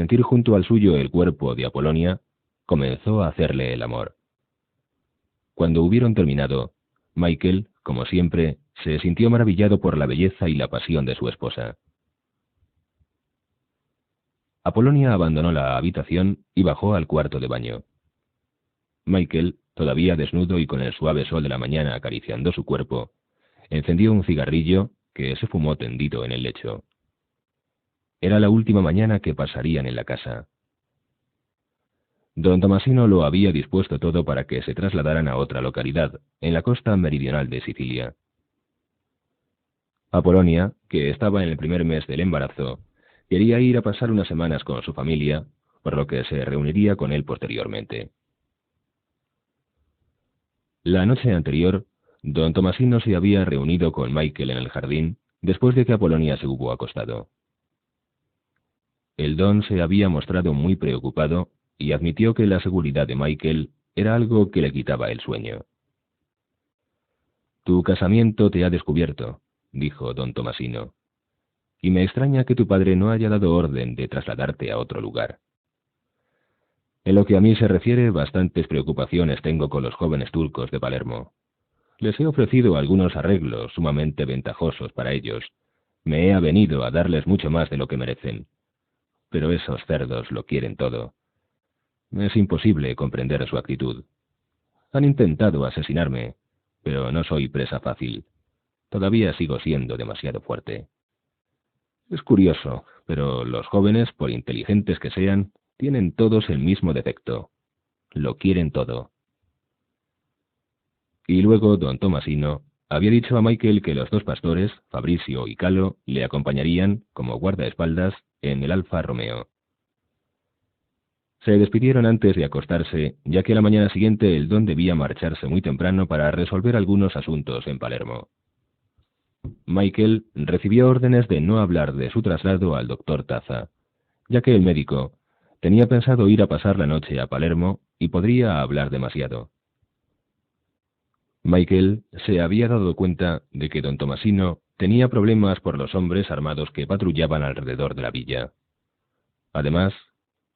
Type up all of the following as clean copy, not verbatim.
sentir junto al suyo el cuerpo de Apolonia, comenzó a hacerle el amor. Cuando hubieron terminado, Michael, como siempre, se sintió maravillado por la belleza y la pasión de su esposa. Apolonia abandonó la habitación y bajó al cuarto de baño. Michael, todavía desnudo y con el suave sol de la mañana acariciando su cuerpo, encendió un cigarrillo que se fumó tendido en el lecho. Era la última mañana que pasarían en la casa. Don Tomasino lo había dispuesto todo para que se trasladaran a otra localidad, en la costa meridional de Sicilia. Apolonia, que estaba en el primer mes del embarazo, quería ir a pasar unas semanas con su familia, por lo que se reuniría con él posteriormente. La noche anterior, don Tomasino se había reunido con Michael en el jardín, después de que Apolonia se hubo acostado. El don se había mostrado muy preocupado y admitió que la seguridad de Michael era algo que le quitaba el sueño. «Tu casamiento te ha descubierto», dijo don Tomasino, «y me extraña que tu padre no haya dado orden de trasladarte a otro lugar. En lo que a mí se refiere, bastantes preocupaciones tengo con los jóvenes turcos de Palermo. Les he ofrecido algunos arreglos sumamente ventajosos para ellos. Me he avenido a darles mucho más de lo que merecen. Pero esos cerdos lo quieren todo. Es imposible comprender su actitud. Han intentado asesinarme, pero no soy presa fácil. Todavía sigo siendo demasiado fuerte. Es curioso, pero los jóvenes, por inteligentes que sean, tienen todos el mismo defecto. Lo quieren todo. Y luego don Tomasino había dicho a Michael que los dos pastores, Fabrizio y Calo, le acompañarían, como guardaespaldas, en el Alfa Romeo. Se despidieron antes de acostarse, ya que a la mañana siguiente el don debía marcharse muy temprano para resolver algunos asuntos en Palermo. Michael recibió órdenes de no hablar de su traslado al doctor Taza, ya que el médico tenía pensado ir a pasar la noche a Palermo y podría hablar demasiado. Michael se había dado cuenta de que don Tomasino tenía problemas por los hombres armados que patrullaban alrededor de la villa. Además,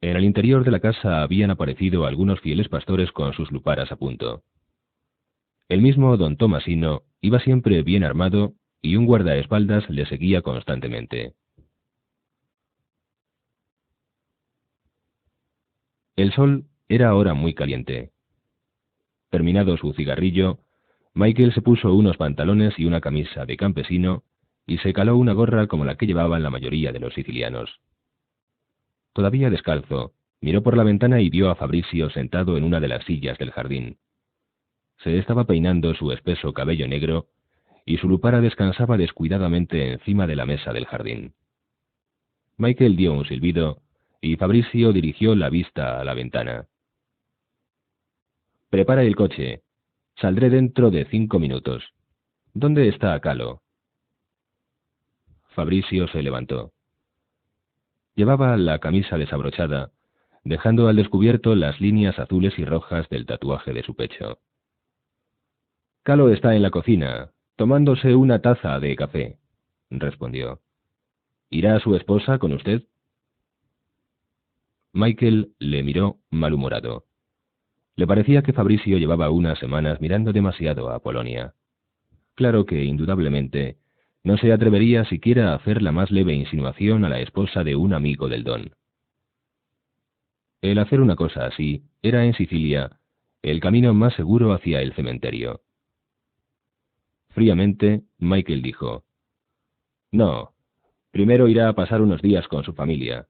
en el interior de la casa habían aparecido algunos fieles pastores con sus luparas a punto. El mismo don Tomasino iba siempre bien armado y un guardaespaldas le seguía constantemente. El sol era ahora muy caliente. Terminado su cigarrillo, Michael se puso unos pantalones y una camisa de campesino y se caló una gorra como la que llevaban la mayoría de los sicilianos. Todavía descalzo, miró por la ventana y vio a Fabrizio sentado en una de las sillas del jardín. Se estaba peinando su espeso cabello negro y su lupara descansaba descuidadamente encima de la mesa del jardín. Michael dio un silbido y Fabrizio dirigió la vista a la ventana. «Prepara el coche. Saldré dentro de 5 minutos. ¿Dónde está Calo?» Fabrizio se levantó. Llevaba la camisa desabrochada, dejando al descubierto las líneas azules y rojas del tatuaje de su pecho. «Calo está en la cocina, tomándose una taza de café», respondió. «¿Irá su esposa con usted?» Michael le miró malhumorado. Le parecía que Fabrizio llevaba unas semanas mirando demasiado a Apolonia. Claro que, indudablemente, no se atrevería siquiera a hacer la más leve insinuación a la esposa de un amigo del don. El hacer una cosa así era en Sicilia el camino más seguro hacia el cementerio. Fríamente, Michael dijo: «No, primero irá a pasar unos días con su familia.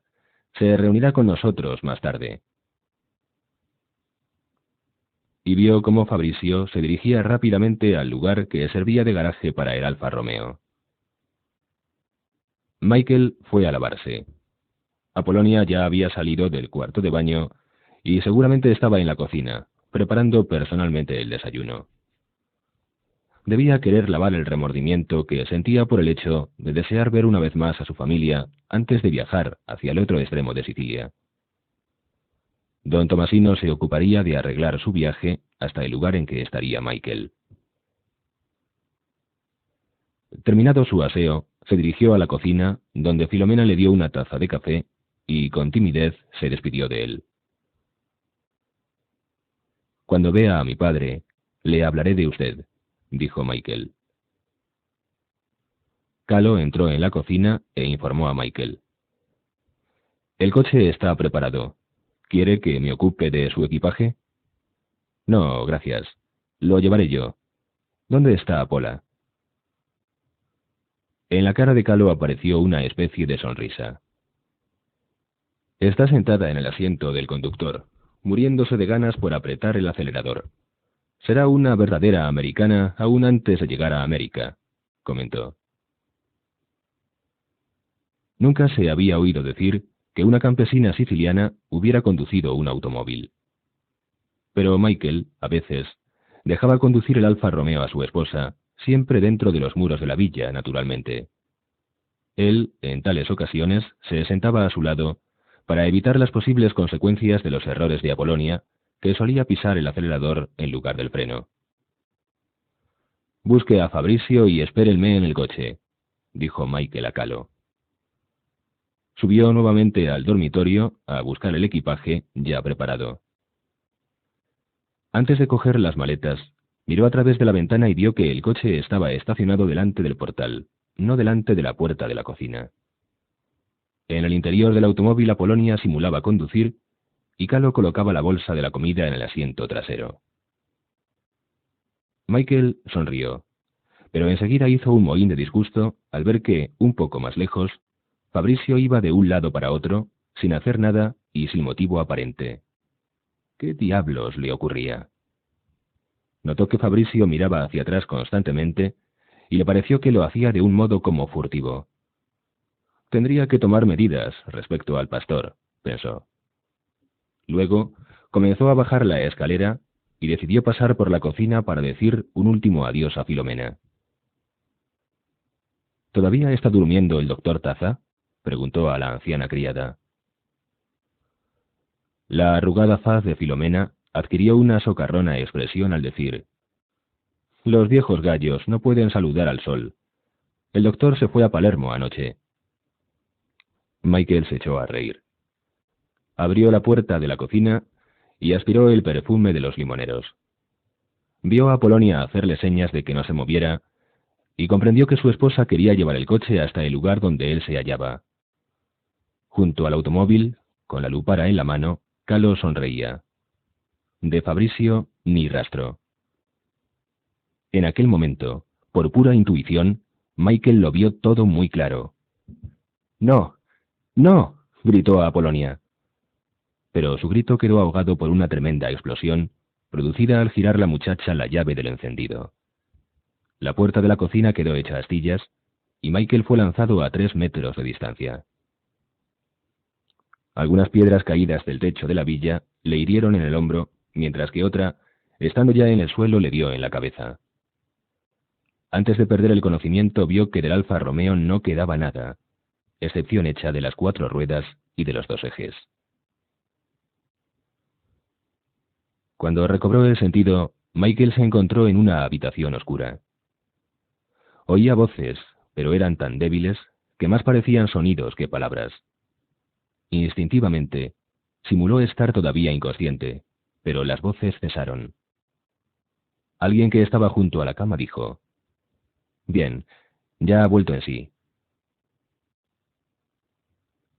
Se reunirá con nosotros más tarde». Y vio cómo Fabrizio se dirigía rápidamente al lugar que servía de garaje para el Alfa Romeo. Michael fue a lavarse. Apolonia ya había salido del cuarto de baño y seguramente estaba en la cocina, preparando personalmente el desayuno. Debía querer lavar el remordimiento que sentía por el hecho de desear ver una vez más a su familia antes de viajar hacia el otro extremo de Sicilia. Don Tomasino se ocuparía de arreglar su viaje hasta el lugar en que estaría Michael. Terminado su aseo, se dirigió a la cocina, donde Filomena le dio una taza de café y con timidez se despidió de él. Cuando vea a mi padre, le hablaré de usted, dijo Michael. Calo entró en la cocina e informó a Michael. El coche está preparado. ¿Quiere que me ocupe de su equipaje? No, gracias. Lo llevaré yo. ¿Dónde está Paula? En la cara de Calo apareció una especie de sonrisa. Está sentada en el asiento del conductor, muriéndose de ganas por apretar el acelerador. Será una verdadera americana aún antes de llegar a América, comentó. Nunca se había oído decir que una campesina siciliana hubiera conducido un automóvil. Pero Michael, a veces, dejaba conducir el Alfa Romeo a su esposa, siempre dentro de los muros de la villa, naturalmente. Él, en tales ocasiones, se sentaba a su lado para evitar las posibles consecuencias de los errores de Apolonia, que solía pisar el acelerador en lugar del freno. «Busque a Fabrizio y espérenme en el coche», dijo Michael a Calo. Subió nuevamente al dormitorio a buscar el equipaje ya preparado. Antes de coger las maletas, miró a través de la ventana y vio que el coche estaba estacionado delante del portal, no delante de la puerta de la cocina. En el interior del automóvil Apolonia simulaba conducir y Calo colocaba la bolsa de la comida en el asiento trasero. Michael sonrió, pero enseguida hizo un mohín de disgusto al ver que, un poco más lejos, Fabrizio iba de un lado para otro, sin hacer nada y sin motivo aparente. ¿Qué diablos le ocurría? Notó que Fabrizio miraba hacia atrás constantemente y le pareció que lo hacía de un modo como furtivo. Tendría que tomar medidas respecto al pastor, pensó. Luego comenzó a bajar la escalera y decidió pasar por la cocina para decir un último adiós a Filomena. ¿Todavía está durmiendo el doctor Taza?, preguntó a la anciana criada. La arrugada faz de Filomena adquirió una socarrona expresión al decir: «Los viejos gallos no pueden saludar al sol. El doctor se fue a Palermo anoche». Michael se echó a reír. Abrió la puerta de la cocina y aspiró el perfume de los limoneros. Vio a Polonia hacerle señas de que no se moviera y comprendió que su esposa quería llevar el coche hasta el lugar donde él se hallaba. Junto al automóvil, con la lupara en la mano, Calo sonreía. De Fabrizio, ni rastro. En aquel momento, por pura intuición, Michael lo vio todo muy claro. «¡No! ¡No!», gritó a Apolonia. Pero su grito quedó ahogado por una tremenda explosión, producida al girar la muchacha la llave del encendido. La puerta de la cocina quedó hecha astillas, y Michael fue lanzado a 3 metros de distancia. Algunas piedras caídas del techo de la villa le hirieron en el hombro, mientras que otra, estando ya en el suelo, le dio en la cabeza. Antes de perder el conocimiento, vio que del Alfa Romeo no quedaba nada, excepción hecha de las 4 ruedas y de los 2 ejes. Cuando recobró el sentido, Michael se encontró en una habitación oscura. Oía voces, pero eran tan débiles que más parecían sonidos que palabras. Instintivamente, simuló estar todavía inconsciente, pero las voces cesaron. Alguien que estaba junto a la cama dijo: «Bien, ya ha vuelto en sí».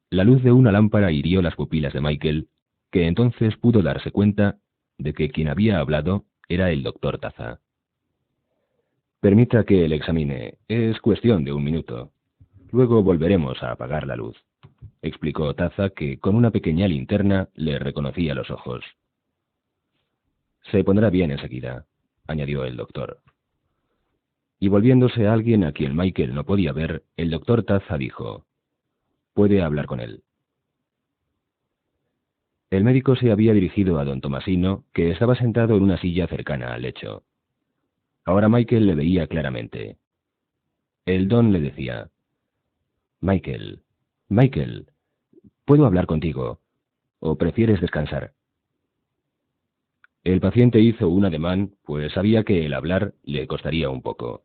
La luz de una lámpara hirió las pupilas de Michael, que entonces pudo darse cuenta de que quien había hablado era el doctor Taza. «Permita que le examine. Es cuestión de 1 minuto. Luego volveremos a apagar la luz», explicó Taza, que con una pequeña linterna le reconocía los ojos. «Se pondrá bien enseguida», añadió el doctor. Y volviéndose a alguien a quien Michael no podía ver, el doctor Taza dijo: «Puede hablar con él». El médico se había dirigido a don Tomasino, que estaba sentado en una silla cercana al lecho. Ahora Michael le veía claramente. El don le decía: «Michael, Michael, ¿puedo hablar contigo? ¿O prefieres descansar?». El paciente hizo un ademán, pues sabía que el hablar le costaría un poco.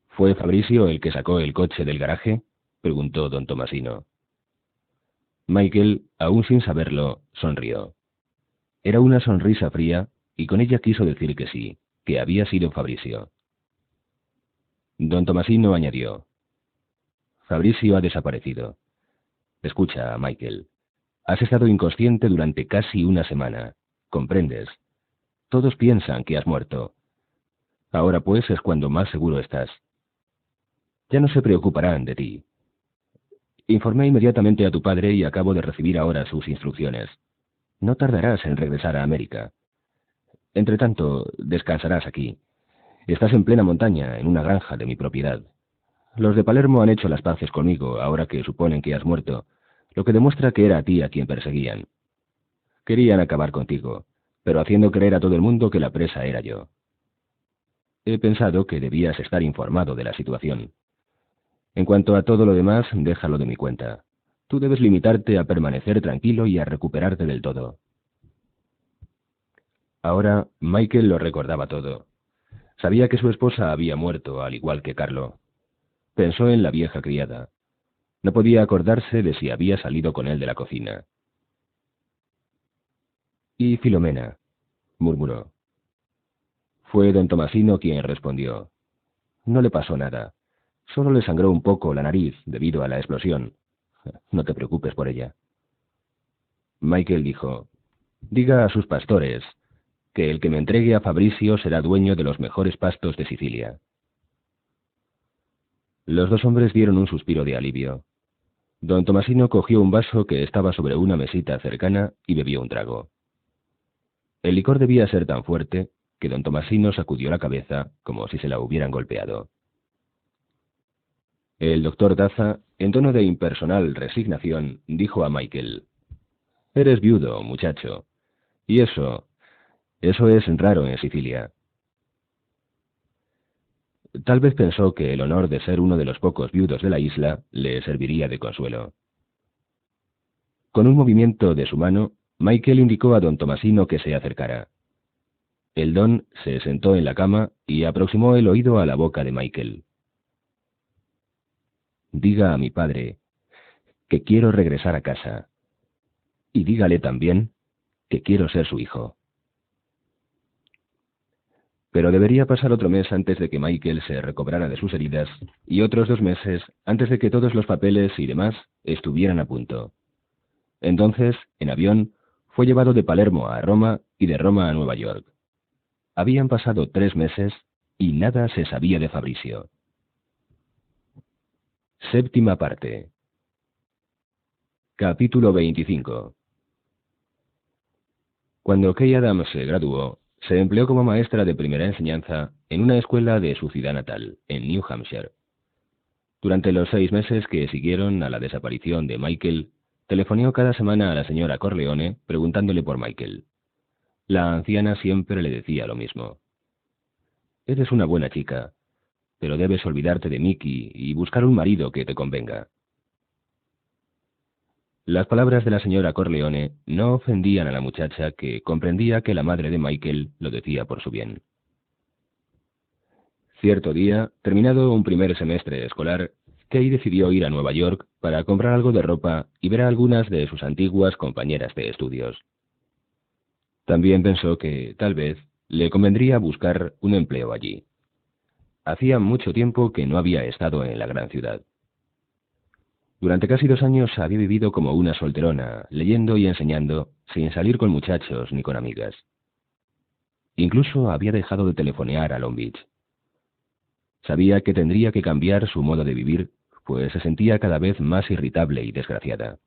«¿Fue Fabrizio el que sacó el coche del garaje?», preguntó don Tomasino. Michael, aún sin saberlo, sonrió. Era una sonrisa fría, y con ella quiso decir que sí, que había sido Fabrizio. Don Tomasino añadió: Fabrizio ha desaparecido. Escucha, Michael. Has estado inconsciente durante casi una semana. ¿Comprendes? Todos piensan que has muerto. Ahora pues es cuando más seguro estás. Ya no se preocuparán de ti. Informé inmediatamente a tu padre y acabo de recibir ahora sus instrucciones. No tardarás en regresar a América. Entretanto, descansarás aquí. Estás en plena montaña, en una granja de mi propiedad. Los de Palermo han hecho las paces conmigo, ahora que suponen que has muerto, lo que demuestra que era a ti a quien perseguían. Querían acabar contigo, pero haciendo creer a todo el mundo que la presa era yo. He pensado que debías estar informado de la situación. En cuanto a todo lo demás, déjalo de mi cuenta. Tú debes limitarte a permanecer tranquilo y a recuperarte del todo. Ahora, Michael lo recordaba todo. Sabía que su esposa había muerto, al igual que Carlo. Pensó en la vieja criada. No podía acordarse de si había salido con él de la cocina. «¿Y Filomena?», murmuró. Fue don Tomasino quien respondió: «No le pasó nada. Solo le sangró un poco la nariz debido a la explosión. No te preocupes por ella». Michael dijo: «Diga a sus pastores que el que me entregue a Fabrizio será dueño de los mejores pastos de Sicilia». Los dos hombres dieron un suspiro de alivio. Don Tomasino cogió un vaso que estaba sobre una mesita cercana y bebió un trago. El licor debía ser tan fuerte que don Tomasino sacudió la cabeza como si se la hubieran golpeado. El doctor Daza, en tono de impersonal resignación, dijo a Michael: «Eres viudo, muchacho. Y eso es raro en Sicilia». Tal vez pensó que el honor de ser uno de los pocos viudos de la isla le serviría de consuelo. Con un movimiento de su mano, Michael indicó a don Tomasino que se acercara. El don se sentó en la cama y aproximó el oído a la boca de Michael. «Diga a mi padre que quiero regresar a casa. Y dígale también que quiero ser su hijo». Pero debería pasar otro mes antes de que Michael se recobrara de sus heridas, y otros 2 meses antes de que todos los papeles y demás estuvieran a punto. Entonces, en avión, fue llevado de Palermo a Roma y de Roma a Nueva York. Habían pasado 3 meses y nada se sabía de Fabrizio. Séptima parte. Capítulo 25. Cuando Kay Adams se graduó, se empleó como maestra de primera enseñanza en una escuela de su ciudad natal, en New Hampshire. Durante los 6 meses que siguieron a la desaparición de Michael, telefoneó cada semana a la señora Corleone preguntándole por Michael. La anciana siempre le decía lo mismo: «Eres una buena chica, pero debes olvidarte de Mickey y buscar un marido que te convenga». Las palabras de la señora Corleone no ofendían a la muchacha, que comprendía que la madre de Michael lo decía por su bien. Cierto día, terminado un primer semestre escolar, Kay decidió ir a Nueva York para comprar algo de ropa y ver a algunas de sus antiguas compañeras de estudios. También pensó que, tal vez, le convendría buscar un empleo allí. Hacía mucho tiempo que no había estado en la gran ciudad. Durante casi 2 años había vivido como una solterona, leyendo y enseñando, sin salir con muchachos ni con amigas. Incluso había dejado de telefonear a Long Beach. Sabía que tendría que cambiar su modo de vivir, pues se sentía cada vez más irritable y desgraciada.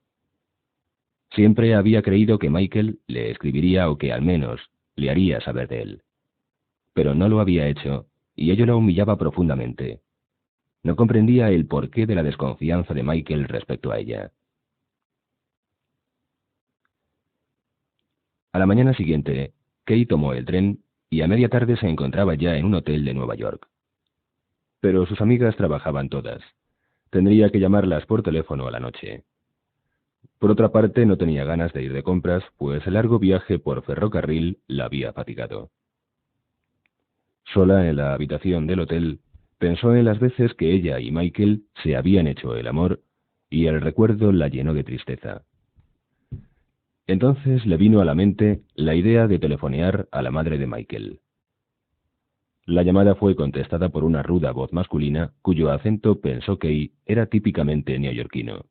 Siempre había creído que Michael le escribiría o que al menos le haría saber de él. Pero no lo había hecho, y ello la humillaba profundamente. No comprendía el porqué de la desconfianza de Michael respecto a ella. A la mañana siguiente, Kay tomó el tren y a media tarde se encontraba ya en un hotel de Nueva York. Pero sus amigas trabajaban todas. Tendría que llamarlas por teléfono a la noche. Por otra parte, no tenía ganas de ir de compras, pues el largo viaje por ferrocarril la había fatigado. Sola en la habitación del hotel, pensó en las veces que ella y Michael se habían hecho el amor, y el recuerdo la llenó de tristeza. Entonces le vino a la mente la idea de telefonear a la madre de Michael. La llamada fue contestada por una ruda voz masculina cuyo acento pensó Kay era típicamente neoyorquino.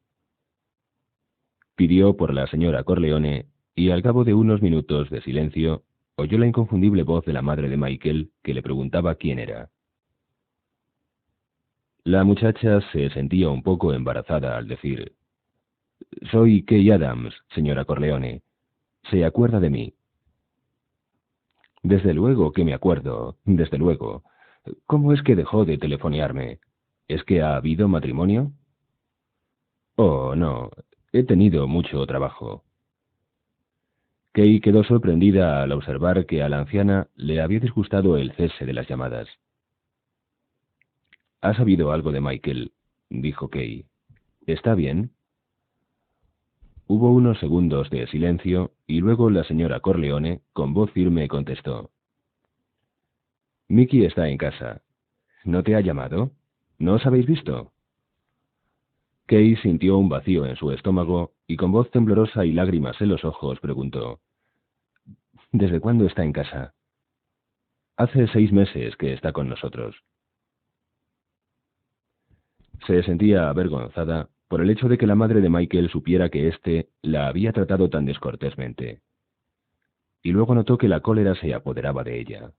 Pidió por la señora Corleone y al cabo de unos minutos de silencio oyó la inconfundible voz de la madre de Michael que le preguntaba quién era. La muchacha se sentía un poco embarazada al decir: «Soy Kay Adams, señora Corleone. ¿Se acuerda de mí?» «Desde luego que me acuerdo, desde luego. ¿Cómo es que dejó de telefonearme? ¿Es que ha habido matrimonio?» «Oh, no. He tenido mucho trabajo». Kay quedó sorprendida al observar que a la anciana le había disgustado el cese de las llamadas. «¿Ha sabido algo de Michael?», dijo Kay. «¿Está bien?» Hubo unos segundos de silencio y luego la señora Corleone, con voz firme, contestó: «Mickey está en casa. ¿No te ha llamado? ¿No os habéis visto?» Kay sintió un vacío en su estómago y con voz temblorosa y lágrimas en los ojos preguntó: «¿Desde cuándo está en casa?» «Hace 6 meses que está con nosotros». Se sentía avergonzada por el hecho de que la madre de Michael supiera que éste la había tratado tan descortésmente. Y luego notó que la cólera se apoderaba de ella.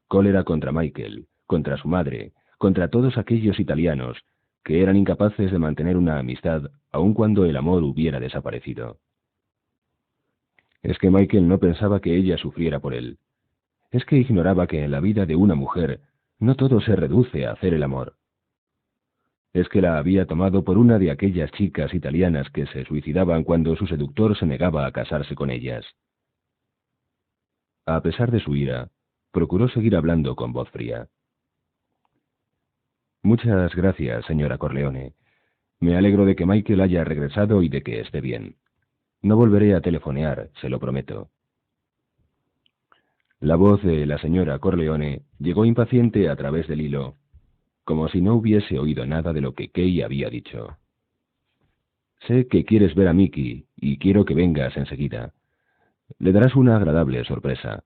Cólera contra Michael, contra su madre, contra todos aquellos italianos que eran incapaces de mantener una amistad aun cuando el amor hubiera desaparecido. Es que Michael no pensaba que ella sufriera por él. Es que ignoraba que en la vida de una mujer no todo se reduce a hacer el amor. Es que la había tomado por una de aquellas chicas italianas que se suicidaban cuando su seductor se negaba a casarse con ellas. A pesar de su ira, procuró seguir hablando con voz fría. «Muchas gracias, señora Corleone. Me alegro de que Michael haya regresado y de que esté bien. No volveré a telefonear, se lo prometo». La voz de la señora Corleone llegó impaciente a través del hilo, como si no hubiese oído nada de lo que Kay había dicho. «Sé que quieres ver a Mickey y quiero que vengas enseguida. Le darás una agradable sorpresa.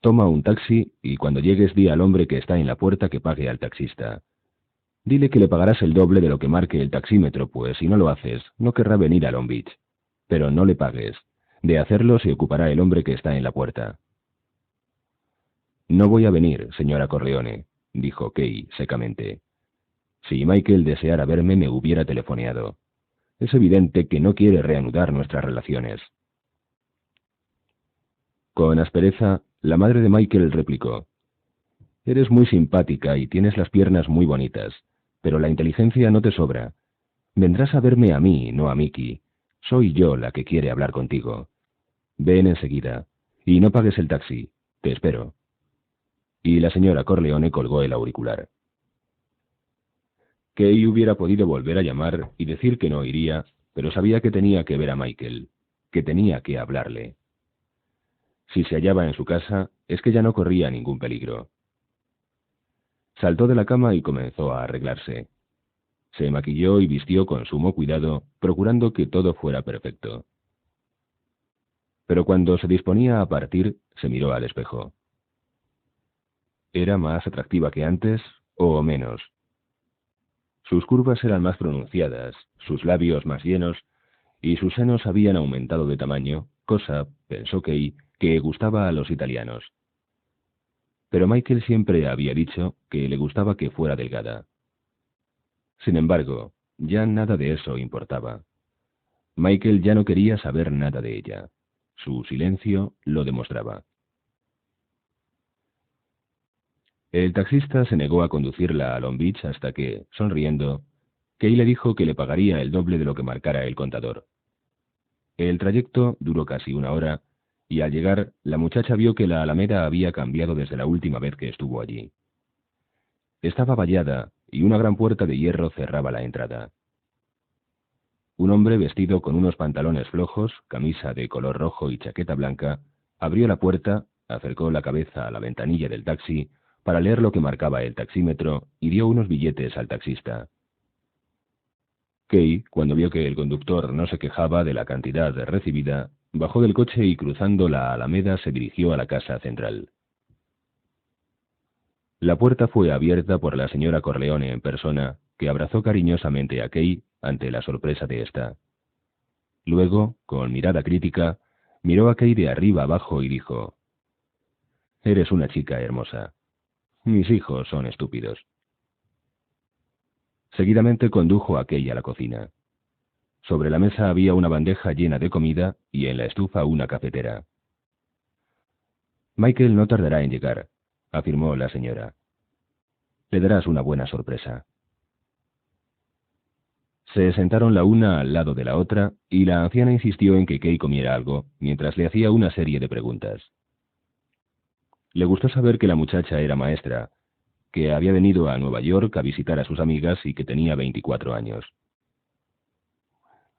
Toma un taxi y cuando llegues di al hombre que está en la puerta que pague al taxista. Dile que le pagarás el doble de lo que marque el taxímetro, pues si no lo haces, no querrá venir a Long Beach. Pero no le pagues. De hacerlo se ocupará el hombre que está en la puerta». «No voy a venir, señora Corleone», dijo Kay secamente. «Si Michael deseara verme me hubiera telefoneado. Es evidente que no quiere reanudar nuestras relaciones». Con aspereza, la madre de Michael replicó: «Eres muy simpática y tienes las piernas muy bonitas, pero la inteligencia no te sobra. Vendrás a verme a mí, no a Mickey. Soy yo la que quiere hablar contigo. Ven enseguida. Y no pagues el taxi. Te espero». Y la señora Corleone colgó el auricular. Kay hubiera podido volver a llamar y decir que no iría, pero sabía que tenía que ver a Michael, que tenía que hablarle. Si se hallaba en su casa, es que ya no corría ningún peligro. Saltó de la cama y comenzó a arreglarse. Se maquilló y vistió con sumo cuidado, procurando que todo fuera perfecto. Pero cuando se disponía a partir, se miró al espejo. ¿Era más atractiva que antes o menos? Sus curvas eran más pronunciadas, sus labios más llenos, y sus senos habían aumentado de tamaño, cosa, pensó Kay, que gustaba a los italianos. Pero Michael siempre había dicho que le gustaba que fuera delgada. Sin embargo, ya nada de eso importaba. Michael ya no quería saber nada de ella. Su silencio lo demostraba. El taxista se negó a conducirla a Long Beach hasta que, sonriendo, Kay le dijo que le pagaría el doble de lo que marcara el contador. El trayecto duró casi 1 hora, y al llegar, la muchacha vio que la alameda había cambiado desde la última vez que estuvo allí. Estaba vallada, y una gran puerta de hierro cerraba la entrada. Un hombre vestido con unos pantalones flojos, camisa de color rojo y chaqueta blanca, abrió la puerta, acercó la cabeza a la ventanilla del taxi para leer lo que marcaba el taxímetro y dio unos billetes al taxista. Kay, cuando vio que el conductor no se quejaba de la cantidad recibida, Bajó del coche y cruzando la alameda se dirigió a la casa central. La puerta fue abierta por la señora Corleone en persona, que abrazó cariñosamente a Kay ante la sorpresa de ésta. Luego, con mirada crítica, miró a Kay de arriba abajo y dijo: «Eres una chica hermosa. Mis hijos son estúpidos». Seguidamente condujo a Kay a la cocina. Sobre la mesa había una bandeja llena de comida y en la estufa una cafetera. «Michael no tardará en llegar», afirmó la señora. «Le darás una buena sorpresa». Se sentaron la una al lado de la otra y la anciana insistió en que Kay comiera algo, mientras le hacía una serie de preguntas. Le gustó saber que la muchacha era maestra, que había venido a Nueva York a visitar a sus amigas y que tenía 24 años.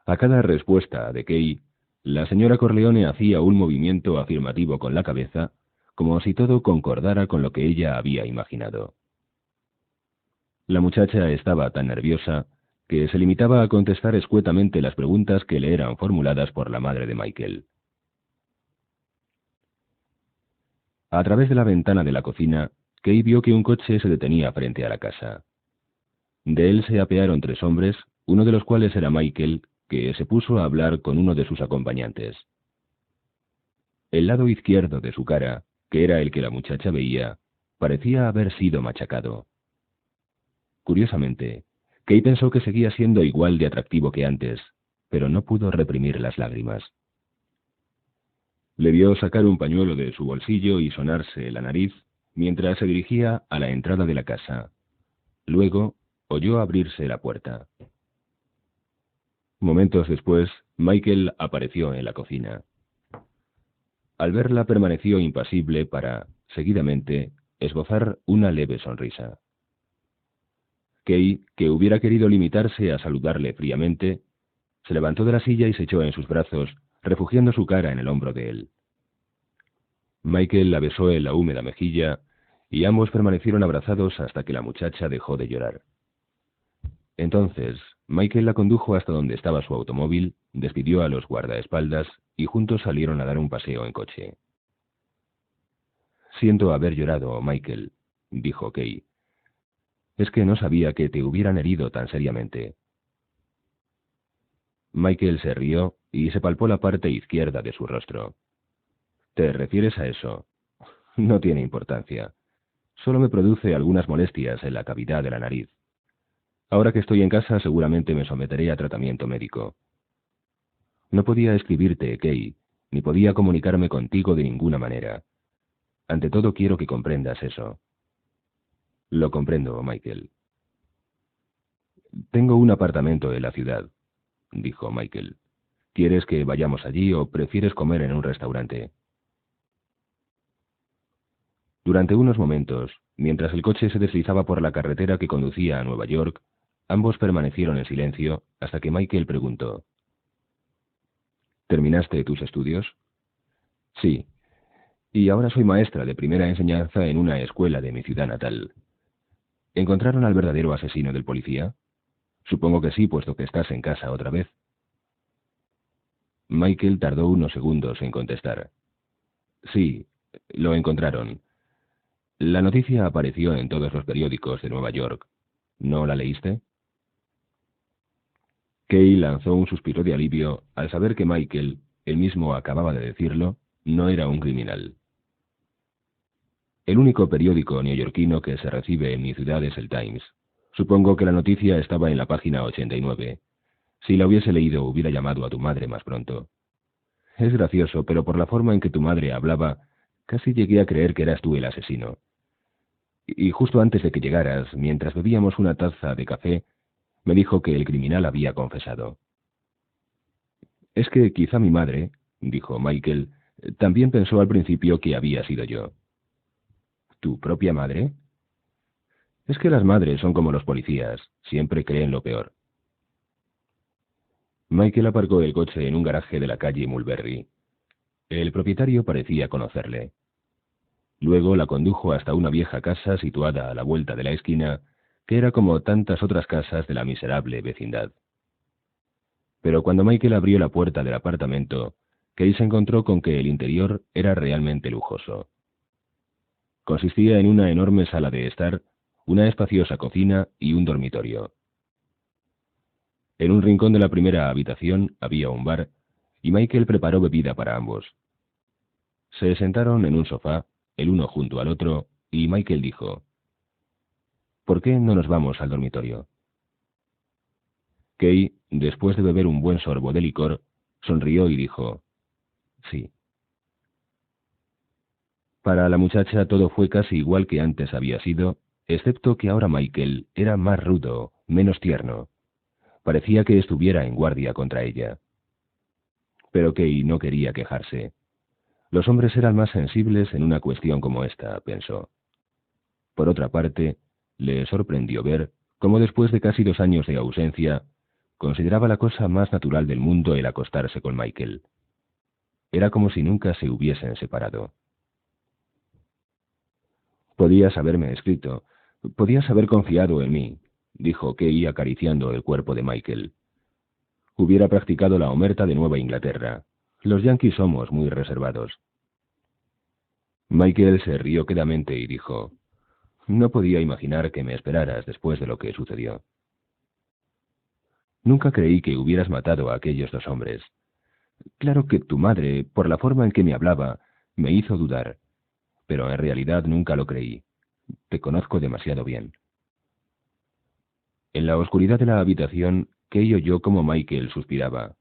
A cada respuesta de Kay, la señora Corleone hacía un movimiento afirmativo con la cabeza, como si todo concordara con lo que ella había imaginado. La muchacha estaba tan nerviosa que se limitaba a contestar escuetamente las preguntas que le eran formuladas por la madre de Michael. A través de la ventana de la cocina, Kay vio que un coche se detenía frente a la casa. De él se apearon 3 hombres, uno de los cuales era Michael, que se puso a hablar con uno de sus acompañantes. El lado izquierdo de su cara, que era el que la muchacha veía, parecía haber sido machacado. Curiosamente, Kay pensó que seguía siendo igual de atractivo que antes, pero no pudo reprimir las lágrimas. Le vio sacar un pañuelo de su bolsillo y sonarse la nariz mientras se dirigía a la entrada de la casa. Luego oyó abrirse la puerta. Momentos después, Michael apareció en la cocina. Al verla permaneció impasible para, seguidamente, esbozar una leve sonrisa. Kay, que hubiera querido limitarse a saludarle fríamente, se levantó de la silla y se echó en sus brazos, refugiando su cara en el hombro de él. Michael la besó en la húmeda mejilla y ambos permanecieron abrazados hasta que la muchacha dejó de llorar. Entonces, Michael la condujo hasta donde estaba su automóvil, despidió a los guardaespaldas y juntos salieron a dar un paseo en coche. «Siento haber llorado, Michael», dijo Kay. «Es que no sabía que te hubieran herido tan seriamente». Michael se rió y se palpó la parte izquierda de su rostro. «¿Te refieres a eso? No tiene importancia. Solo me produce algunas molestias en la cavidad de la nariz. Ahora que estoy en casa seguramente me someteré a tratamiento médico». No podía escribirte, Kay, ni podía comunicarme contigo de ninguna manera. Ante todo quiero que comprendas eso. Lo comprendo, Michael. Tengo un apartamento en la ciudad, dijo Michael. ¿Quieres que vayamos allí o prefieres comer en un restaurante? Durante unos momentos, mientras el coche se deslizaba por la carretera que conducía a Nueva York, ambos permanecieron en silencio hasta que Michael preguntó: ¿Terminaste tus estudios? Sí, y ahora soy maestra de primera enseñanza en una escuela de mi ciudad natal. ¿Encontraron al verdadero asesino del policía? Supongo que sí, puesto que estás en casa otra vez. Michael tardó unos segundos en contestar. Sí, lo encontraron. La noticia apareció en todos los periódicos de Nueva York. ¿No la leíste? Kay lanzó un suspiro de alivio al saber que Michael, él mismo acababa de decirlo, no era un criminal. El único periódico neoyorquino que se recibe en mi ciudad es el Times. Supongo que la noticia estaba en la página 89. Si la hubiese leído, hubiera llamado a tu madre más pronto. Es gracioso, pero por la forma en que tu madre hablaba, casi llegué a creer que eras tú el asesino. Y justo antes de que llegaras, mientras bebíamos una taza de café, me dijo que el criminal había confesado. Es que quizá mi madre, dijo Michael, también pensó al principio que había sido yo. ¿Tu propia madre? Es que las madres son como los policías, siempre creen lo peor. Michael aparcó el coche en un garaje de la calle Mulberry. El propietario parecía conocerle. Luego la condujo hasta una vieja casa situada a la vuelta de la esquina, que era como tantas otras casas de la miserable vecindad. Pero cuando Michael abrió la puerta del apartamento, Kay se encontró con que el interior era realmente lujoso. Consistía en una enorme sala de estar, una espaciosa cocina y un dormitorio. En un rincón de la primera habitación había un bar, y Michael preparó bebida para ambos. Se sentaron en un sofá, el uno junto al otro, y Michael dijo: «¿Por qué no nos vamos al dormitorio?». Kay, después de beber un buen sorbo de licor, sonrió y dijo: «Sí». Para la muchacha todo fue casi igual que antes había sido, excepto que ahora Michael era más rudo, menos tierno. Parecía que estuviera en guardia contra ella. Pero Kay no quería quejarse. Los hombres eran más sensibles en una cuestión como esta, pensó. Por otra parte, le sorprendió ver cómo después de casi 2 años de ausencia, consideraba la cosa más natural del mundo el acostarse con Michael. Era como si nunca se hubiesen separado. «Podías haberme escrito, podías haber confiado en mí», dijo Kay acariciando el cuerpo de Michael. «Hubiera practicado la omerta de Nueva Inglaterra. Los yanquis somos muy reservados». Michael se rió quedamente y dijo: «No podía imaginar que me esperaras después de lo que sucedió. Nunca creí que hubieras matado a aquellos 2 hombres. Claro que tu madre, por la forma en que me hablaba, me hizo dudar, pero en realidad nunca lo creí. Te conozco demasiado bien». En la oscuridad de la habitación, Kay oyó como Michael suspiraba.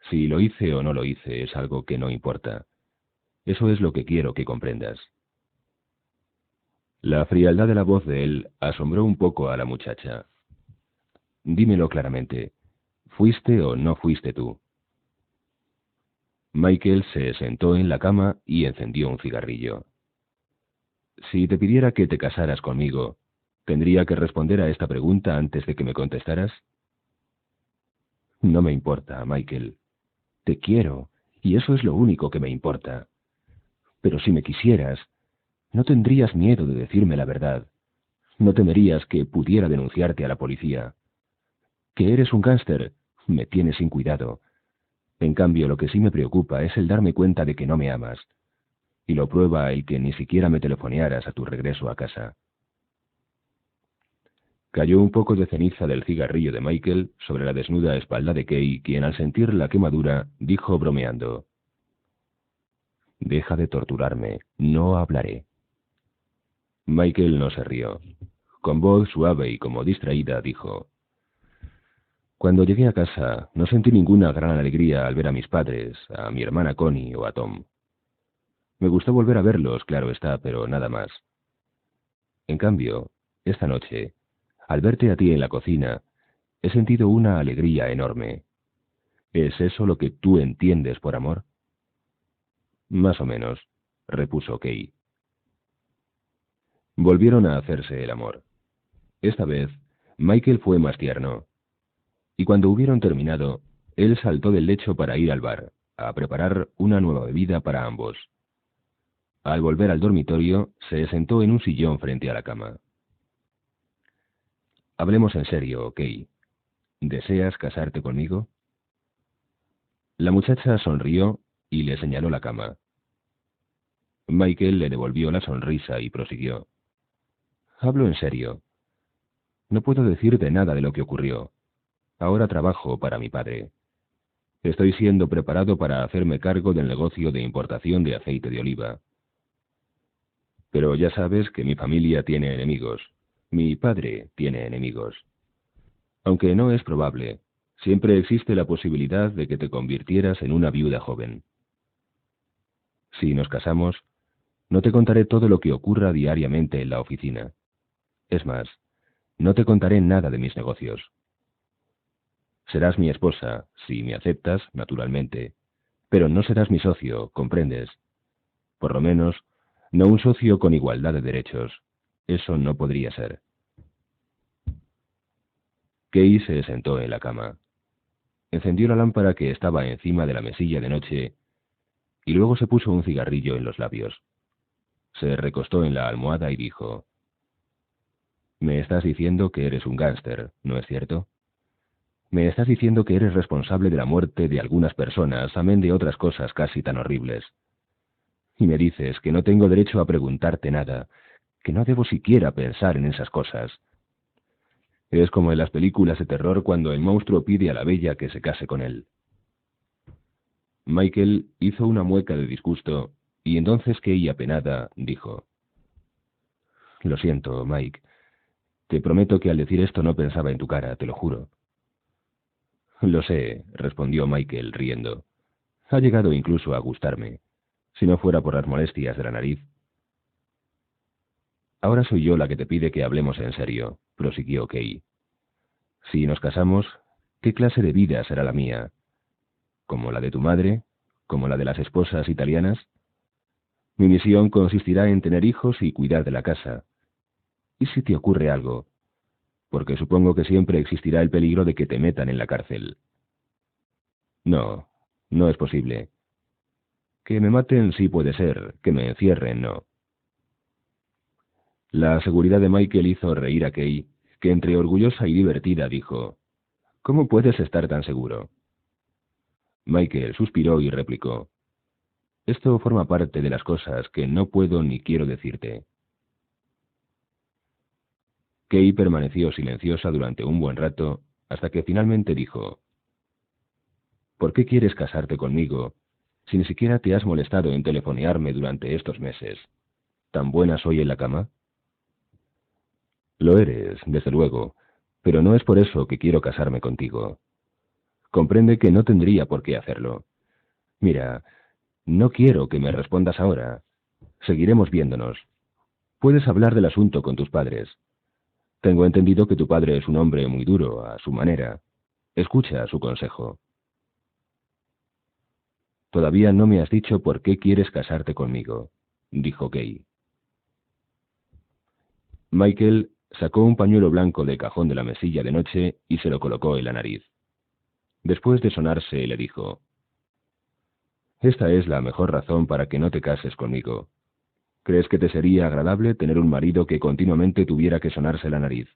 «Si lo hice o no lo hice es algo que no importa. Eso es lo que quiero que comprendas». La frialdad de la voz de él asombró un poco a la muchacha. «Dímelo claramente. ¿Fuiste o no fuiste tú?». Michael se sentó en la cama y encendió un cigarrillo. «Si te pidiera que te casaras conmigo, ¿tendría que responder a esta pregunta antes de que me contestaras?». «No me importa, Michael. Te quiero, y eso es lo único que me importa. Pero si me quisieras, no tendrías miedo de decirme la verdad. No temerías que pudiera denunciarte a la policía. Que eres un gánster, me tienes sin cuidado. En cambio, lo que sí me preocupa es el darme cuenta de que no me amas. Y lo prueba el que ni siquiera me telefonearas a tu regreso a casa». Cayó un poco de ceniza del cigarrillo de Michael sobre la desnuda espalda de Kay, quien al sentir la quemadura dijo bromeando: «Deja de torturarme, no hablaré». Michael no se rió. Con voz suave y como distraída dijo: «Cuando llegué a casa no sentí ninguna gran alegría al ver a mis padres, a mi hermana Connie o a Tom. Me gustó volver a verlos, claro está, pero nada más. En cambio, esta noche, al verte a ti en la cocina, he sentido una alegría enorme. ¿Es eso lo que tú entiendes por amor?». «Más o menos», repuso Kay. Volvieron a hacerse el amor. Esta vez, Michael fue más tierno. Y cuando hubieron terminado, él saltó del lecho para ir al bar, a preparar una nueva bebida para ambos. Al volver al dormitorio, se sentó en un sillón frente a la cama. «Hablemos en serio, Kay. ¿Deseas casarte conmigo?». La muchacha sonrió y le señaló la cama. Michael le devolvió la sonrisa y prosiguió: «Hablo en serio. No puedo decirte nada de lo que ocurrió. Ahora trabajo para mi padre. Estoy siendo preparado para hacerme cargo del negocio de importación de aceite de oliva. Pero ya sabes que mi familia tiene enemigos. Mi padre tiene enemigos. Aunque no es probable, siempre existe la posibilidad de que te convirtieras en una viuda joven. Si nos casamos, no te contaré todo lo que ocurra diariamente en la oficina. Es más, no te contaré nada de mis negocios. Serás mi esposa, si me aceptas, naturalmente, pero no serás mi socio, ¿comprendes? Por lo menos, no un socio con igualdad de derechos. Eso no podría ser». Kay se sentó en la cama. Encendió la lámpara que estaba encima de la mesilla de noche y luego se puso un cigarrillo en los labios. Se recostó en la almohada y dijo: «Me estás diciendo que eres un gánster, ¿no es cierto?». Me estás diciendo que eres responsable de la muerte de algunas personas, amén de otras cosas casi tan horribles. Y me dices que no tengo derecho a preguntarte nada, que no debo siquiera pensar en esas cosas. Es como en las películas de terror cuando el monstruo pide a la bella que se case con él. Michael hizo una mueca de disgusto, y entonces Kay, apenada, dijo: Lo siento, Mike. Te prometo que al decir esto no pensaba en tu cara, te lo juro. Lo sé, respondió Michael, riendo. Ha llegado incluso a gustarme, si no fuera por las molestias de la nariz. Ahora soy yo la que te pide que hablemos en serio, prosiguió Kay. Si nos casamos, ¿qué clase de vida será la mía? ¿Como la de tu madre? ¿Como la de las esposas italianas? Mi misión consistirá en tener hijos y cuidar de la casa. ¿Y si te ocurre algo? Porque supongo que siempre existirá el peligro de que te metan en la cárcel. No, no es posible. Que me maten sí puede ser, que me encierren no. La seguridad de Michael hizo reír a Kay, que entre orgullosa y divertida dijo: ¿Cómo puedes estar tan seguro? Michael suspiró y replicó: Esto forma parte de las cosas que no puedo ni quiero decirte. Kay permaneció silenciosa durante un buen rato, hasta que finalmente dijo: ¿Por qué quieres casarte conmigo, si ni siquiera te has molestado en telefonearme durante estos meses? ¿Tan buena soy en la cama? Lo eres, desde luego, pero no es por eso que quiero casarme contigo. Comprende que no tendría por qué hacerlo. Mira, no quiero que me respondas ahora. Seguiremos viéndonos. Puedes hablar del asunto con tus padres. Tengo entendido que tu padre es un hombre muy duro, a su manera. Escucha su consejo. Todavía no me has dicho por qué quieres casarte conmigo, dijo Kay. Michael sacó un pañuelo blanco del cajón de la mesilla de noche y se lo colocó en la nariz. Después de sonarse, le dijo: Esta es la mejor razón para que no te cases conmigo. ¿Crees que te sería agradable tener un marido que continuamente tuviera que sonarse la nariz?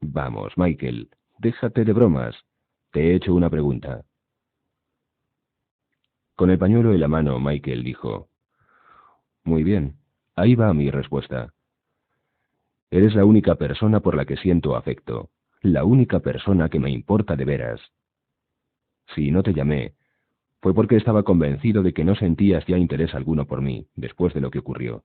Vamos, Michael, déjate de bromas. Te he hecho una pregunta. Con el pañuelo en la mano, Michael dijo: Muy bien, ahí va mi respuesta. Eres la única persona por la que siento afecto, la única persona que me importa de veras. Si no te llamé, fue porque estaba convencido de que no sentías ya interés alguno por mí, después de lo que ocurrió.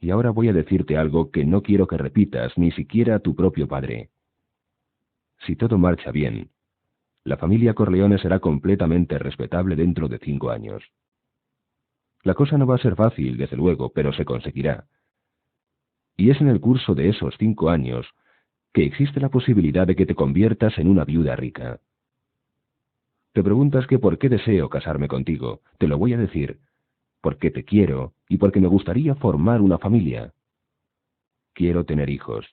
Y ahora voy a decirte algo que no quiero que repitas, ni siquiera a tu propio padre. Si todo marcha bien, la familia Corleone será completamente respetable dentro de 5 años. La cosa no va a ser fácil, desde luego, pero se conseguirá. Y es en el curso de esos 5 años que existe la posibilidad de que te conviertas en una viuda rica. Te preguntas que por qué deseo casarme contigo. Te lo voy a decir. Porque te quiero y porque me gustaría formar una familia. Quiero tener hijos.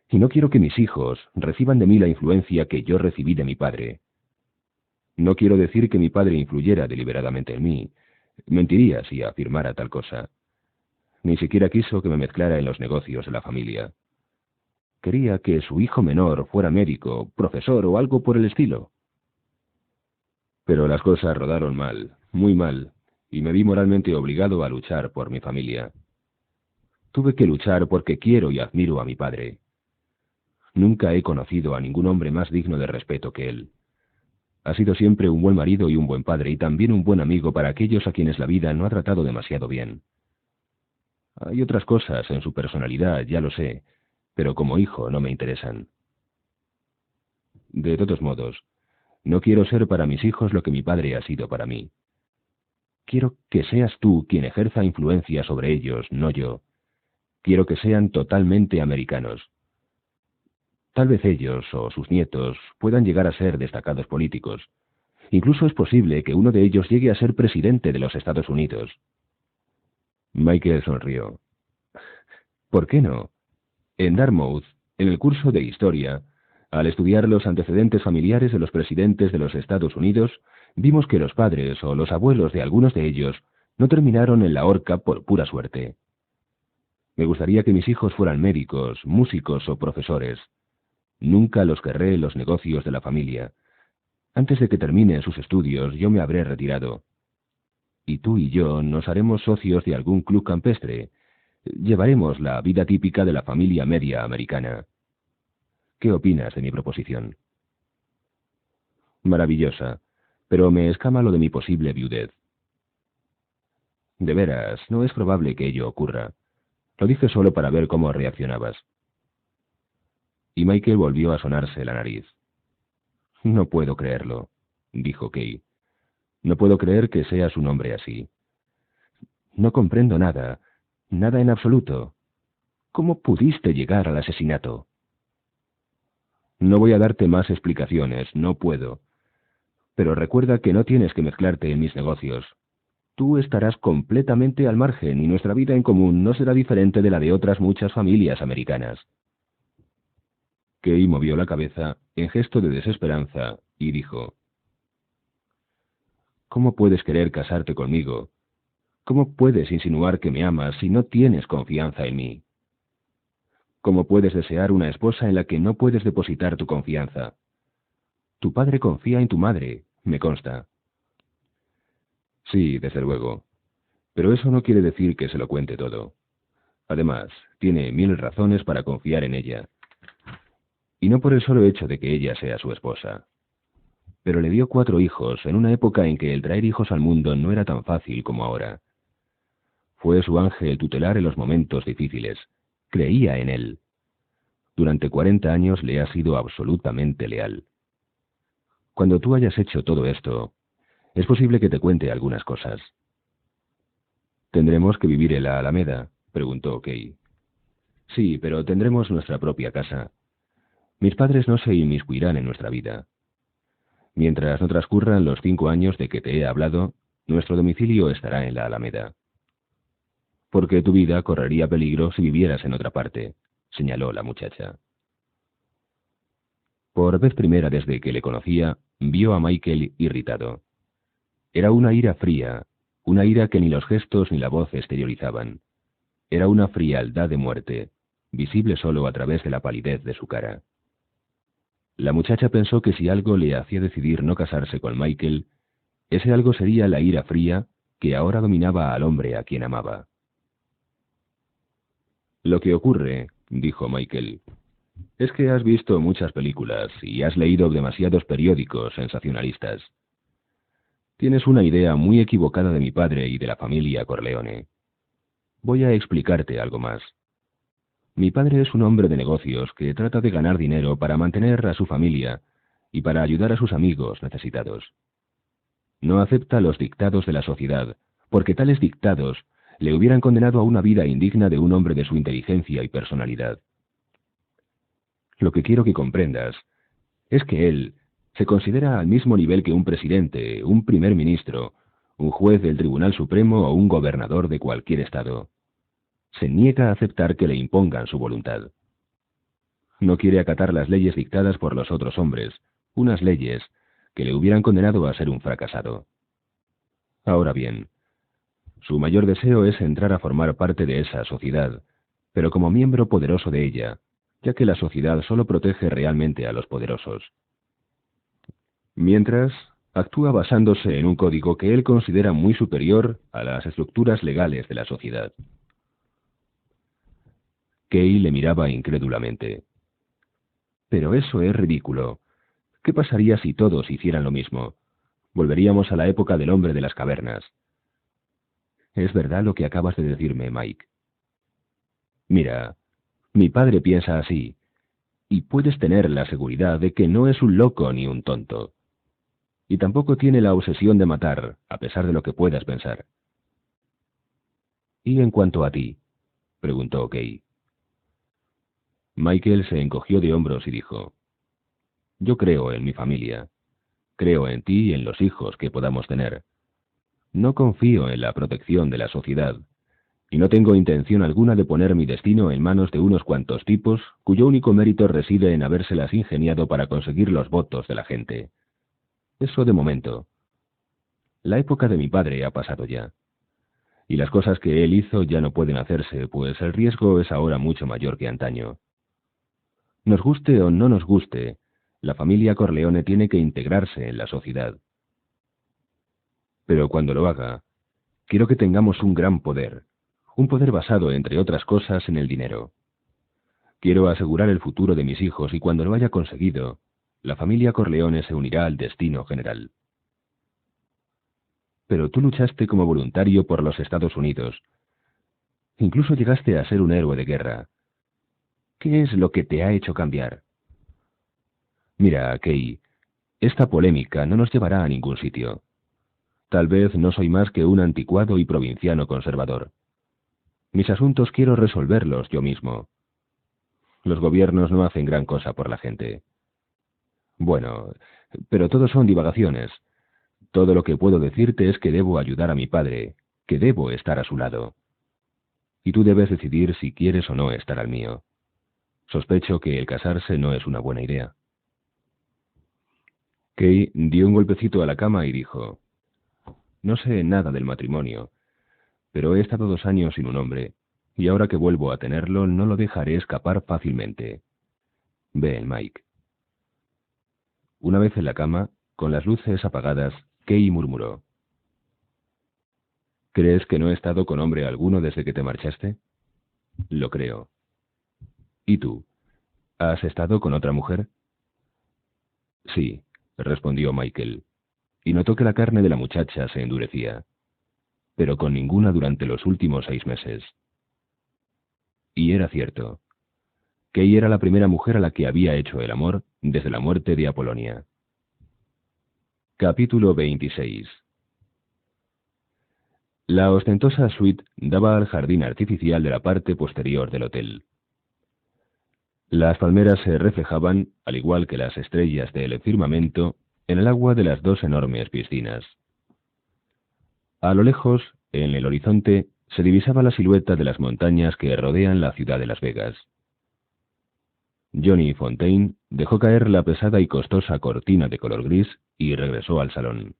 Y no quiero que mis hijos reciban de mí la influencia que yo recibí de mi padre. No quiero decir que mi padre influyera deliberadamente en mí. Mentiría si afirmara tal cosa. Ni siquiera quiso que me mezclara en los negocios de la familia. Quería que su hijo menor fuera médico, profesor o algo por el estilo. Pero las cosas rodaron mal, muy mal, y me vi moralmente obligado a luchar por mi familia. Tuve que luchar porque quiero y admiro a mi padre. Nunca he conocido a ningún hombre más digno de respeto que él. Ha sido siempre un buen marido y un buen padre, y también un buen amigo para aquellos a quienes la vida no ha tratado demasiado bien. Hay otras cosas en su personalidad, ya lo sé, pero como hijo no me interesan. De todos modos, no quiero ser para mis hijos lo que mi padre ha sido para mí. Quiero que seas tú quien ejerza influencia sobre ellos, no yo. Quiero que sean totalmente americanos. Tal vez ellos o sus nietos puedan llegar a ser destacados políticos. Incluso es posible que uno de ellos llegue a ser presidente de los Estados Unidos. Michael sonrió. ¿Por qué no? En Dartmouth, en el curso de Historia, al estudiar los antecedentes familiares de los presidentes de los Estados Unidos, vimos que los padres o los abuelos de algunos de ellos no terminaron en la horca por pura suerte. Me gustaría que mis hijos fueran médicos, músicos o profesores. Nunca los querré en los negocios de la familia. Antes de que terminen sus estudios, yo me habré retirado. Y tú y yo nos haremos socios de algún club campestre. Llevaremos la vida típica de la familia media americana. ¿Qué opinas de mi proposición? Maravillosa, pero me escama lo de mi posible viudez. De veras, no es probable que ello ocurra. Lo dije solo para ver cómo reaccionabas. Y Michael volvió a sonarse la nariz. No puedo creerlo, dijo Kay. No puedo creer que seas un hombre así. No comprendo nada, nada en absoluto. ¿Cómo pudiste llegar al asesinato? No voy a darte más explicaciones, no puedo. Pero recuerda que no tienes que mezclarte en mis negocios. Tú estarás completamente al margen y nuestra vida en común no será diferente de la de otras muchas familias americanas. Kay movió la cabeza en gesto de desesperanza y dijo: ¿Cómo puedes querer casarte conmigo? ¿Cómo puedes insinuar que me amas si no tienes confianza en mí? ¿Cómo puedes desear una esposa en la que no puedes depositar tu confianza? Tu padre confía en tu madre, me consta. Sí, desde luego. Pero eso no quiere decir que se lo cuente todo. Además, tiene 1000 razones para confiar en ella. Y no por el solo hecho de que ella sea su esposa. Pero le dio 4 hijos en una época en que el traer hijos al mundo no era tan fácil como ahora. Fue su ángel tutelar en los momentos difíciles. Creía en él. Durante 40 años le ha sido absolutamente leal. Cuando tú hayas hecho todo esto, es posible que te cuente algunas cosas. ¿Tendremos que vivir en la Alameda?, preguntó Kay. Sí, pero tendremos nuestra propia casa. Mis padres no se inmiscuirán en nuestra vida. Mientras no transcurran los 5 años de que te he hablado, nuestro domicilio estará en la Alameda. Porque tu vida correría peligro si vivieras en otra parte, señaló la muchacha. Por vez primera desde que le conocía, vio a Michael irritado. Era una ira fría, una ira que ni los gestos ni la voz exteriorizaban. Era una frialdad de muerte, visible solo a través de la palidez de su cara. La muchacha pensó que si algo le hacía decidir no casarse con Michael, ese algo sería la ira fría que ahora dominaba al hombre a quien amaba. Lo que ocurre, dijo Michael, es que has visto muchas películas y has leído demasiados periódicos sensacionalistas. Tienes una idea muy equivocada de mi padre y de la familia Corleone. Voy a explicarte algo más. Mi padre es un hombre de negocios que trata de ganar dinero para mantener a su familia y para ayudar a sus amigos necesitados. No acepta los dictados de la sociedad, porque tales dictados le hubieran condenado a una vida indigna de un hombre de su inteligencia y personalidad. Lo que quiero que comprendas es que él se considera al mismo nivel que un presidente, un primer ministro, un juez del Tribunal Supremo o un gobernador de cualquier estado. Se niega a aceptar que le impongan su voluntad. No quiere acatar las leyes dictadas por los otros hombres, unas leyes que le hubieran condenado a ser un fracasado. Ahora bien, su mayor deseo es entrar a formar parte de esa sociedad, pero como miembro poderoso de ella, ya que la sociedad solo protege realmente a los poderosos. Mientras, actúa basándose en un código que él considera muy superior a las estructuras legales de la sociedad. Kay le miraba incrédulamente. Pero eso es ridículo. ¿Qué pasaría si todos hicieran lo mismo? Volveríamos a la época del hombre de las cavernas. Es verdad lo que acabas de decirme, Mike. Mira, mi padre piensa así, y puedes tener la seguridad de que no es un loco ni un tonto. Y tampoco tiene la obsesión de matar, a pesar de lo que puedas pensar. ¿Y en cuanto a ti?, preguntó Kay. Michael se encogió de hombros y dijo: Yo creo en mi familia. Creo en ti y en los hijos que podamos tener. No confío en la protección de la sociedad, y no tengo intención alguna de poner mi destino en manos de unos cuantos tipos cuyo único mérito reside en habérselas ingeniado para conseguir los votos de la gente. Eso de momento. La época de mi padre ha pasado ya, y las cosas que él hizo ya no pueden hacerse, pues el riesgo es ahora mucho mayor que antaño. Nos guste o no nos guste, la familia Corleone tiene que integrarse en la sociedad. Pero cuando lo haga, quiero que tengamos un gran poder, un poder basado, entre otras cosas, en el dinero. Quiero asegurar el futuro de mis hijos y cuando lo haya conseguido, la familia Corleone se unirá al destino general. Pero tú luchaste como voluntario por los Estados Unidos. Incluso llegaste a ser un héroe de guerra. ¿Qué es lo que te ha hecho cambiar? Mira, Kay, esta polémica no nos llevará a ningún sitio. Tal vez no soy más que un anticuado y provinciano conservador. Mis asuntos quiero resolverlos yo mismo. Los gobiernos no hacen gran cosa por la gente. Bueno, pero todo son divagaciones. Todo lo que puedo decirte es que debo ayudar a mi padre, que debo estar a su lado. Y tú debes decidir si quieres o no estar al mío. Sospecho que el casarse no es una buena idea. Kay dio un golpecito a la cama y dijo: No sé nada del matrimonio, pero he estado 2 años sin un hombre, y ahora que vuelvo a tenerlo no lo dejaré escapar fácilmente. Ven, Mike. Una vez en la cama, con las luces apagadas, Kay murmuró: ¿Crees que no he estado con hombre alguno desde que te marchaste? Lo creo. ¿Y tú? ¿Has estado con otra mujer? Sí, respondió Michael, y notó que la carne de la muchacha se endurecía, pero con ninguna durante los últimos 6 meses. Y era cierto. Kay era la primera mujer a la que había hecho el amor desde la muerte de Apolonia. Capítulo 26. La ostentosa suite daba al jardín artificial de la parte posterior del hotel. Las palmeras se reflejaban, al igual que las estrellas del firmamento, en el agua de las 2 enormes piscinas. A lo lejos, en el horizonte, se divisaba la silueta de las montañas que rodean la ciudad de Las Vegas. Johnny Fontaine dejó caer la pesada y costosa cortina de color gris y regresó al salón.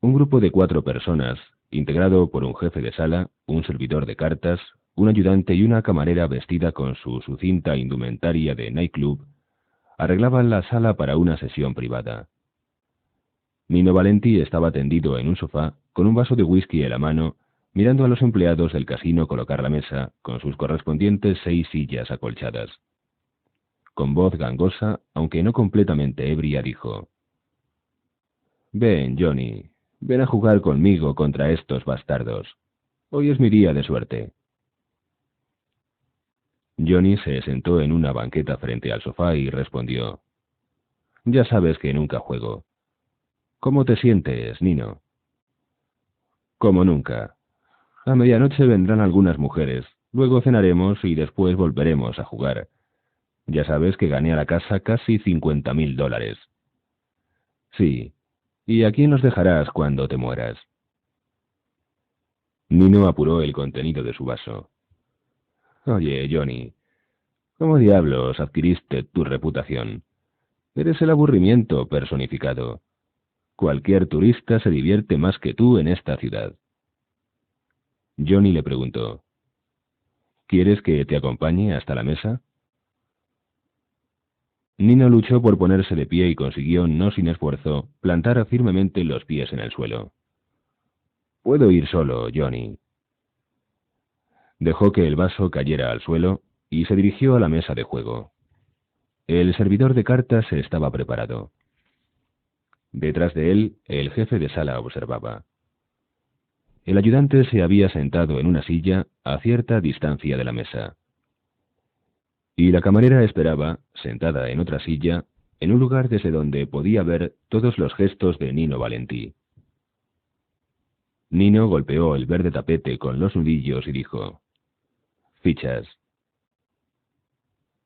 Un grupo de 4 personas, integrado por un jefe de sala, un servidor de cartas, un ayudante y una camarera vestida con su sucinta indumentaria de nightclub, arreglaban la sala para una sesión privada. Nino Valenti estaba tendido en un sofá, con un vaso de whisky en la mano, mirando a los empleados del casino colocar la mesa, con sus correspondientes 6 sillas acolchadas. Con voz gangosa, aunque no completamente ebria, dijo: Ven, Johnny, ven a jugar conmigo contra estos bastardos. Hoy es mi día de suerte. Johnny se sentó en una banqueta frente al sofá y respondió: Ya sabes que nunca juego. ¿Cómo te sientes, Nino? Como nunca. A medianoche vendrán algunas mujeres, luego cenaremos y después volveremos a jugar. Ya sabes que gané a la casa casi $50,000. Sí. ¿Y a quién los dejarás cuando te mueras? Nino apuró el contenido de su vaso. Oye, Johnny, ¿cómo diablos adquiriste tu reputación? Eres el aburrimiento personificado. Cualquier turista se divierte más que tú en esta ciudad. Johnny le preguntó: ¿Quieres que te acompañe hasta la mesa? Nino luchó por ponerse de pie y consiguió, no sin esfuerzo, plantar firmemente los pies en el suelo. Puedo ir solo, Johnny. Dejó que el vaso cayera al suelo y se dirigió a la mesa de juego. El servidor de cartas estaba preparado. Detrás de él, el jefe de sala observaba. El ayudante se había sentado en una silla a cierta distancia de la mesa. Y la camarera esperaba, sentada en otra silla, en un lugar desde donde podía ver todos los gestos de Nino Valenti. Nino golpeó el verde tapete con los nudillos y dijo: Fichas.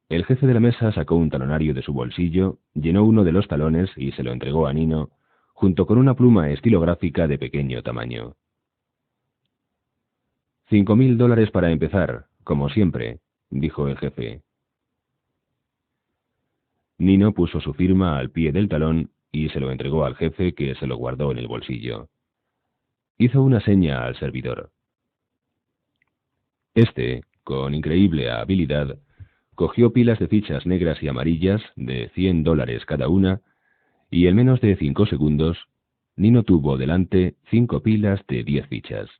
El jefe de la mesa sacó un talonario de su bolsillo, llenó uno de los talones y se lo entregó a Nino, junto con una pluma estilográfica de pequeño tamaño. $5,000 para empezar, como siempre, dijo el jefe. Nino puso su firma al pie del talón y se lo entregó al jefe, que se lo guardó en el bolsillo. Hizo una seña al servidor. Este, con increíble habilidad, cogió pilas de fichas negras y amarillas de $100 cada una, y en menos de 5 segundos, Nino tuvo delante 5 pilas de 10 fichas.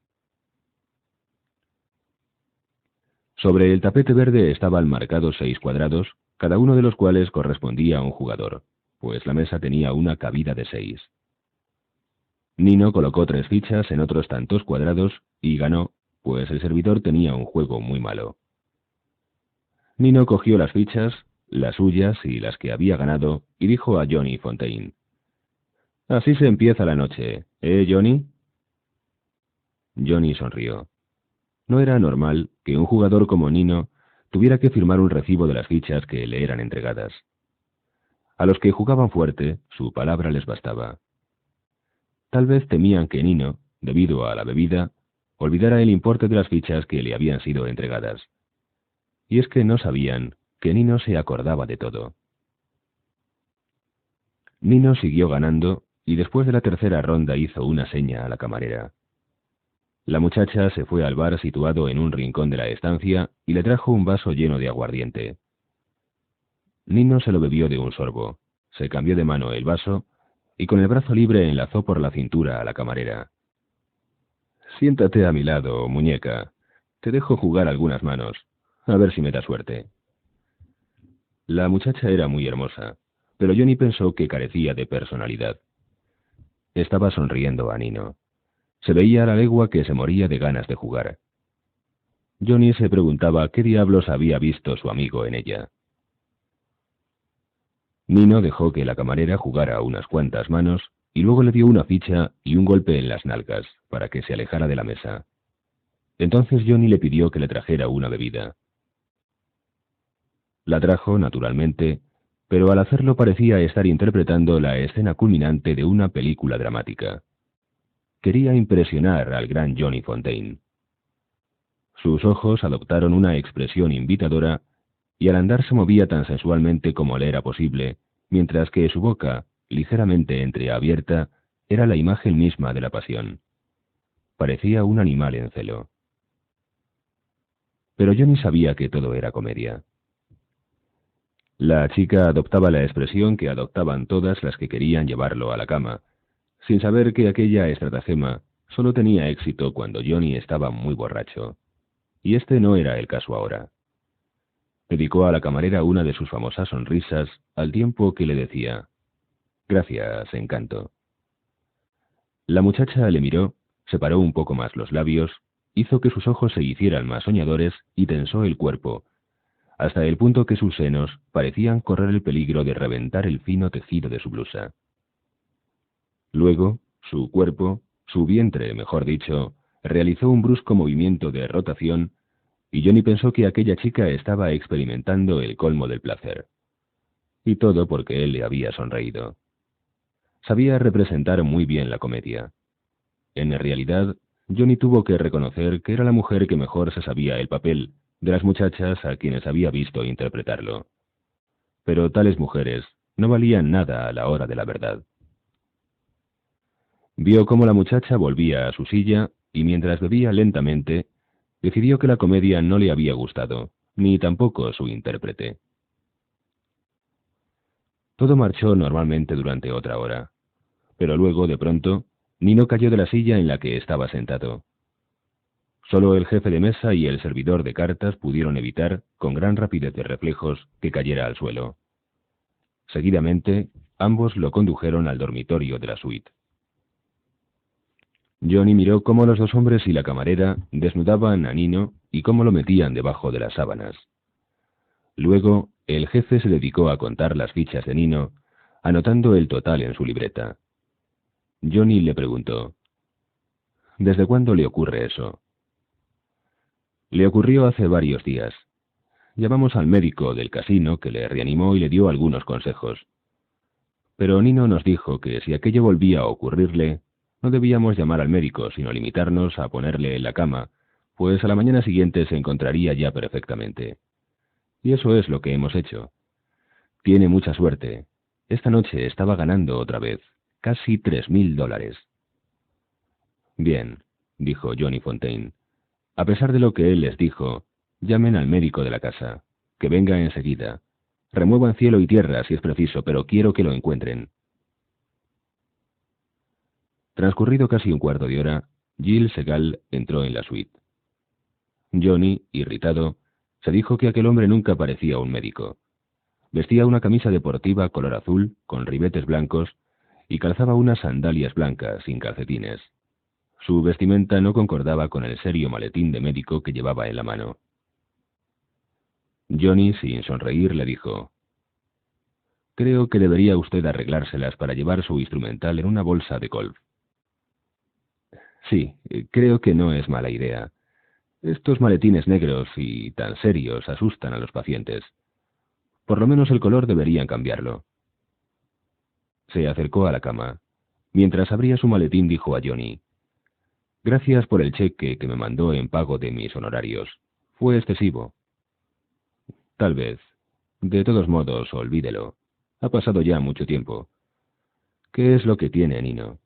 Sobre el tapete verde estaban marcados 6 cuadrados, cada uno de los cuales correspondía a un jugador, pues la mesa tenía una cabida de 6. Nino colocó 3 fichas en otros tantos cuadrados y ganó, pues el servidor tenía un juego muy malo. Nino cogió las fichas, las suyas y las que había ganado, y dijo a Johnny Fontaine: «Así se empieza la noche, ¿eh, Johnny?» Johnny sonrió. No era normal que un jugador como Nino tuviera que firmar un recibo de las fichas que le eran entregadas. A los que jugaban fuerte, su palabra les bastaba. Tal vez temían que Nino, debido a la bebida, olvidara el importe de las fichas que le habían sido entregadas. Y es que no sabían que Nino se acordaba de todo. Nino siguió ganando y después de la tercera ronda hizo una seña a la camarera. La muchacha se fue al bar situado en un rincón de la estancia y le trajo un vaso lleno de aguardiente. Nino se lo bebió de un sorbo, se cambió de mano el vaso y con el brazo libre enlazó por la cintura a la camarera. «Siéntate a mi lado, muñeca. Te dejo jugar algunas manos. A ver si me da suerte». La muchacha era muy hermosa, pero Johnny pensó que carecía de personalidad. Estaba sonriendo a Nino. Se veía a la legua que se moría de ganas de jugar. Johnny se preguntaba qué diablos había visto su amigo en ella. Nino dejó que la camarera jugara unas cuantas manos y luego le dio una ficha y un golpe en las nalgas para que se alejara de la mesa. Entonces Johnny le pidió que le trajera una bebida. La trajo, naturalmente, pero al hacerlo parecía estar interpretando la escena culminante de una película dramática. Quería impresionar al gran Johnny Fontaine. Sus ojos adoptaron una expresión invitadora y al andar se movía tan sensualmente como le era posible, mientras que su boca, ligeramente entreabierta, era la imagen misma de la pasión. Parecía un animal en celo. Pero Johnny sabía que todo era comedia. La chica adoptaba la expresión que adoptaban todas las que querían llevarlo a la cama, sin saber que aquella estratagema solo tenía éxito cuando Johnny estaba muy borracho. Y este no era el caso ahora. Dedicó a la camarera una de sus famosas sonrisas al tiempo que le decía: «Gracias, encanto». La muchacha le miró, separó un poco más los labios, hizo que sus ojos se hicieran más soñadores y tensó el cuerpo, hasta el punto que sus senos parecían correr el peligro de reventar el fino tejido de su blusa. Luego, su cuerpo, su vientre, mejor dicho, realizó un brusco movimiento de rotación, y Johnny pensó que aquella chica estaba experimentando el colmo del placer. Y todo porque él le había sonreído. Sabía representar muy bien la comedia. En realidad, Johnny tuvo que reconocer que era la mujer que mejor se sabía el papel de las muchachas a quienes había visto interpretarlo. Pero tales mujeres no valían nada a la hora de la verdad. Vio cómo la muchacha volvía a su silla y mientras bebía lentamente, decidió que la comedia no le había gustado, ni tampoco su intérprete. Todo marchó normalmente durante otra hora, pero luego, de pronto, Nino cayó de la silla en la que estaba sentado. Solo el jefe de mesa y el servidor de cartas pudieron evitar, con gran rapidez de reflejos, que cayera al suelo. Seguidamente, ambos lo condujeron al dormitorio de la suite. Johnny miró cómo los dos hombres y la camarera desnudaban a Nino y cómo lo metían debajo de las sábanas. Luego, el jefe se dedicó a contar las fichas de Nino, anotando el total en su libreta. Johnny le preguntó: «¿Desde cuándo le ocurre eso?» «Le ocurrió hace varios días. Llamamos al médico del casino que le reanimó y le dio algunos consejos. Pero Nino nos dijo que si aquello volvía a ocurrirle, no debíamos llamar al médico, sino limitarnos a ponerle en la cama, pues a la mañana siguiente se encontraría ya perfectamente. Y eso es lo que hemos hecho. Tiene mucha suerte. Esta noche estaba ganando otra vez, casi $3,000. «Bien», dijo Johnny Fontaine. «A pesar de lo que él les dijo, llamen al médico de la casa. Que venga enseguida. Remuevan cielo y tierra si es preciso, pero quiero que lo encuentren. Transcurrido casi un cuarto de hora, Giles Segal entró en la suite. Johnny, irritado, se dijo que aquel hombre nunca parecía un médico. Vestía una camisa deportiva color azul, con ribetes blancos, y calzaba unas sandalias blancas, sin calcetines. Su vestimenta no concordaba con el serio maletín de médico que llevaba en la mano. Johnny, sin sonreír, le dijo: «Creo que debería usted arreglárselas para llevar su instrumental en una bolsa de golf». «Sí, creo que no es mala idea. Estos maletines negros y tan serios asustan a los pacientes. Por lo menos el color deberían cambiarlo». Se acercó a la cama. Mientras abría su maletín dijo a Johnny: «Gracias por el cheque que me mandó en pago de mis honorarios. Fue excesivo». «Tal vez. De todos modos, olvídelo. Ha pasado ya mucho tiempo. ¿Qué es lo que tiene Nino?»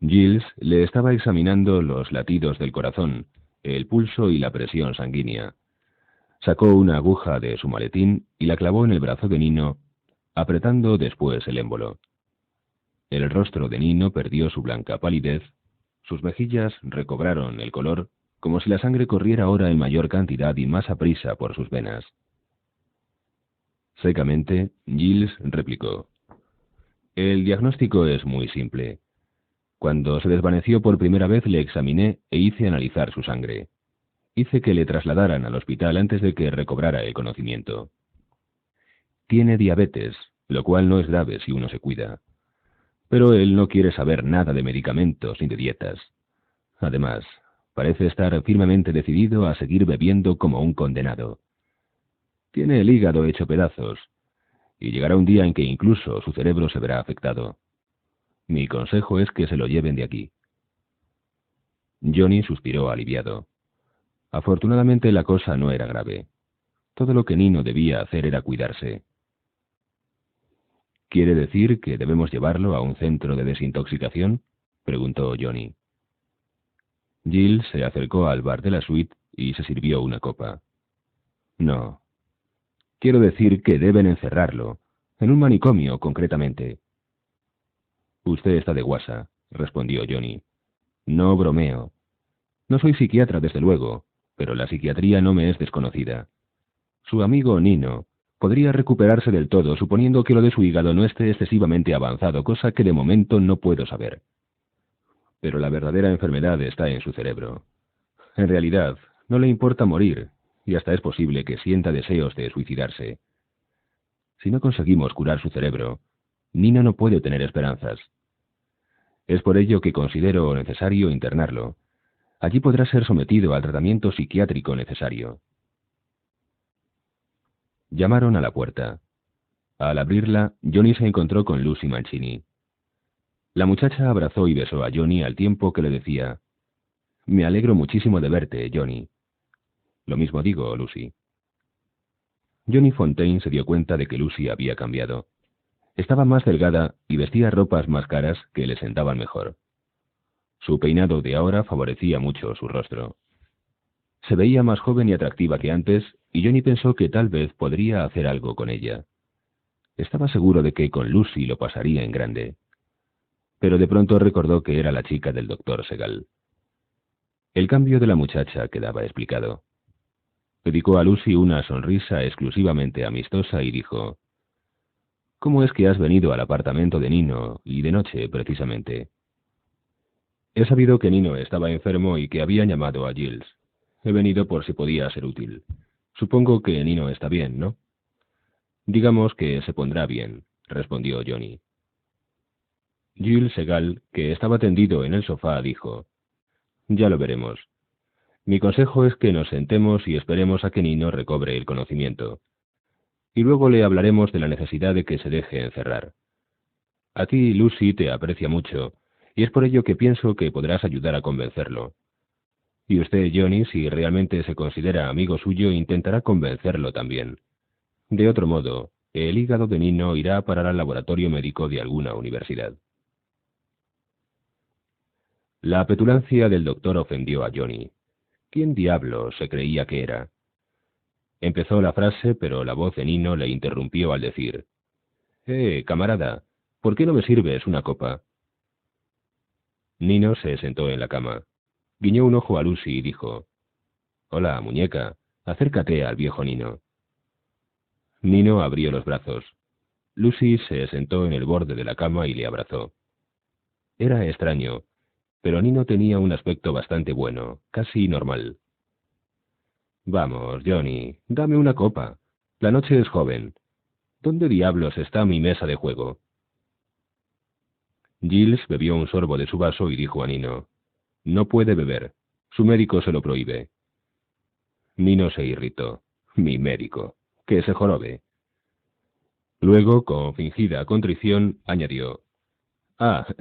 Giles le estaba examinando los latidos del corazón, el pulso y la presión sanguínea. Sacó una aguja de su maletín y la clavó en el brazo de Nino, apretando después el émbolo. El rostro de Nino perdió su blanca palidez, sus mejillas recobraron el color, como si la sangre corriera ahora en mayor cantidad y más aprisa por sus venas. Secamente, Giles replicó: «El diagnóstico es muy simple. Cuando se desvaneció por primera vez le examiné e hice analizar su sangre. Hice que le trasladaran al hospital antes de que recobrara el conocimiento. Tiene diabetes, lo cual no es grave si uno se cuida. Pero él no quiere saber nada de medicamentos ni de dietas. Además, parece estar firmemente decidido a seguir bebiendo como un condenado. Tiene el hígado hecho pedazos, y llegará un día en que incluso su cerebro se verá afectado. Mi consejo es que se lo lleven de aquí». Johnny suspiró aliviado. Afortunadamente la cosa no era grave. Todo lo que Nino debía hacer era cuidarse. «¿Quiere decir que debemos llevarlo a un centro de desintoxicación?», preguntó Johnny. Giles se acercó al bar de la suite y se sirvió una copa. «No. Quiero decir que deben encerrarlo, en un manicomio concretamente». «Usted está de guasa», respondió Johnny. «No bromeo. No soy psiquiatra, desde luego, pero la psiquiatría no me es desconocida. Su amigo Nino podría recuperarse del todo, suponiendo que lo de su hígado no esté excesivamente avanzado, cosa que de momento no puedo saber. Pero la verdadera enfermedad está en su cerebro. En realidad, no le importa morir, y hasta es posible que sienta deseos de suicidarse. Si no conseguimos curar su cerebro, Nino no puede tener esperanzas. Es por ello que considero necesario internarlo. Allí podrá ser sometido al tratamiento psiquiátrico necesario». Llamaron a la puerta. Al abrirla, Johnny se encontró con Lucy Mancini. La muchacha abrazó y besó a Johnny al tiempo que le decía: «Me alegro muchísimo de verte, Johnny». «Lo mismo digo, Lucy». Johnny Fontaine se dio cuenta de que Lucy había cambiado. Estaba más delgada y vestía ropas más caras que le sentaban mejor. Su peinado de ahora favorecía mucho su rostro. Se veía más joven y atractiva que antes, y Johnny pensó que tal vez podría hacer algo con ella. Estaba seguro de que con Lucy lo pasaría en grande. Pero de pronto recordó que era la chica del doctor Segal. El cambio de la muchacha quedaba explicado. Dedicó a Lucy una sonrisa exclusivamente amistosa y dijo: «¿Cómo es que has venido al apartamento de Nino, y de noche precisamente?» «He sabido que Nino estaba enfermo y que había llamado a Giles. He venido por si podía ser útil. Supongo que Nino está bien, ¿no?» «Digamos que se pondrá bien», respondió Johnny. Giles Segal, que estaba tendido en el sofá, dijo: «Ya lo veremos. Mi consejo es que nos sentemos y esperemos a que Nino recobre el conocimiento. Y luego le hablaremos de la necesidad de que se deje encerrar. A ti Lucy te aprecia mucho, y es por ello que pienso que podrás ayudar a convencerlo. Y usted, Johnny, si realmente se considera amigo suyo, intentará convencerlo también. De otro modo, el hígado de Nino irá a parar al laboratorio médico de alguna universidad». La petulancia del doctor ofendió a Johnny. ¿Quién diablos se creía que era? Empezó la frase, pero la voz de Nino le interrumpió al decir: camarada, ¿por qué no me sirves una copa? Nino se sentó en la cama. Guiñó un ojo a Lucy y dijo: Hola, muñeca, acércate al viejo Nino. Nino abrió los brazos. Lucy se sentó en el borde de la cama y le abrazó. Era extraño, pero Nino tenía un aspecto bastante bueno, casi normal. Vamos, Johnny, dame una copa. La noche es joven. ¿Dónde diablos está mi mesa de juego? Giles bebió un sorbo de su vaso y dijo a Nino: No puede beber. Su médico se lo prohíbe. Nino se irritó. Mi médico. Que se jorobe. Luego, con fingida contrición, añadió: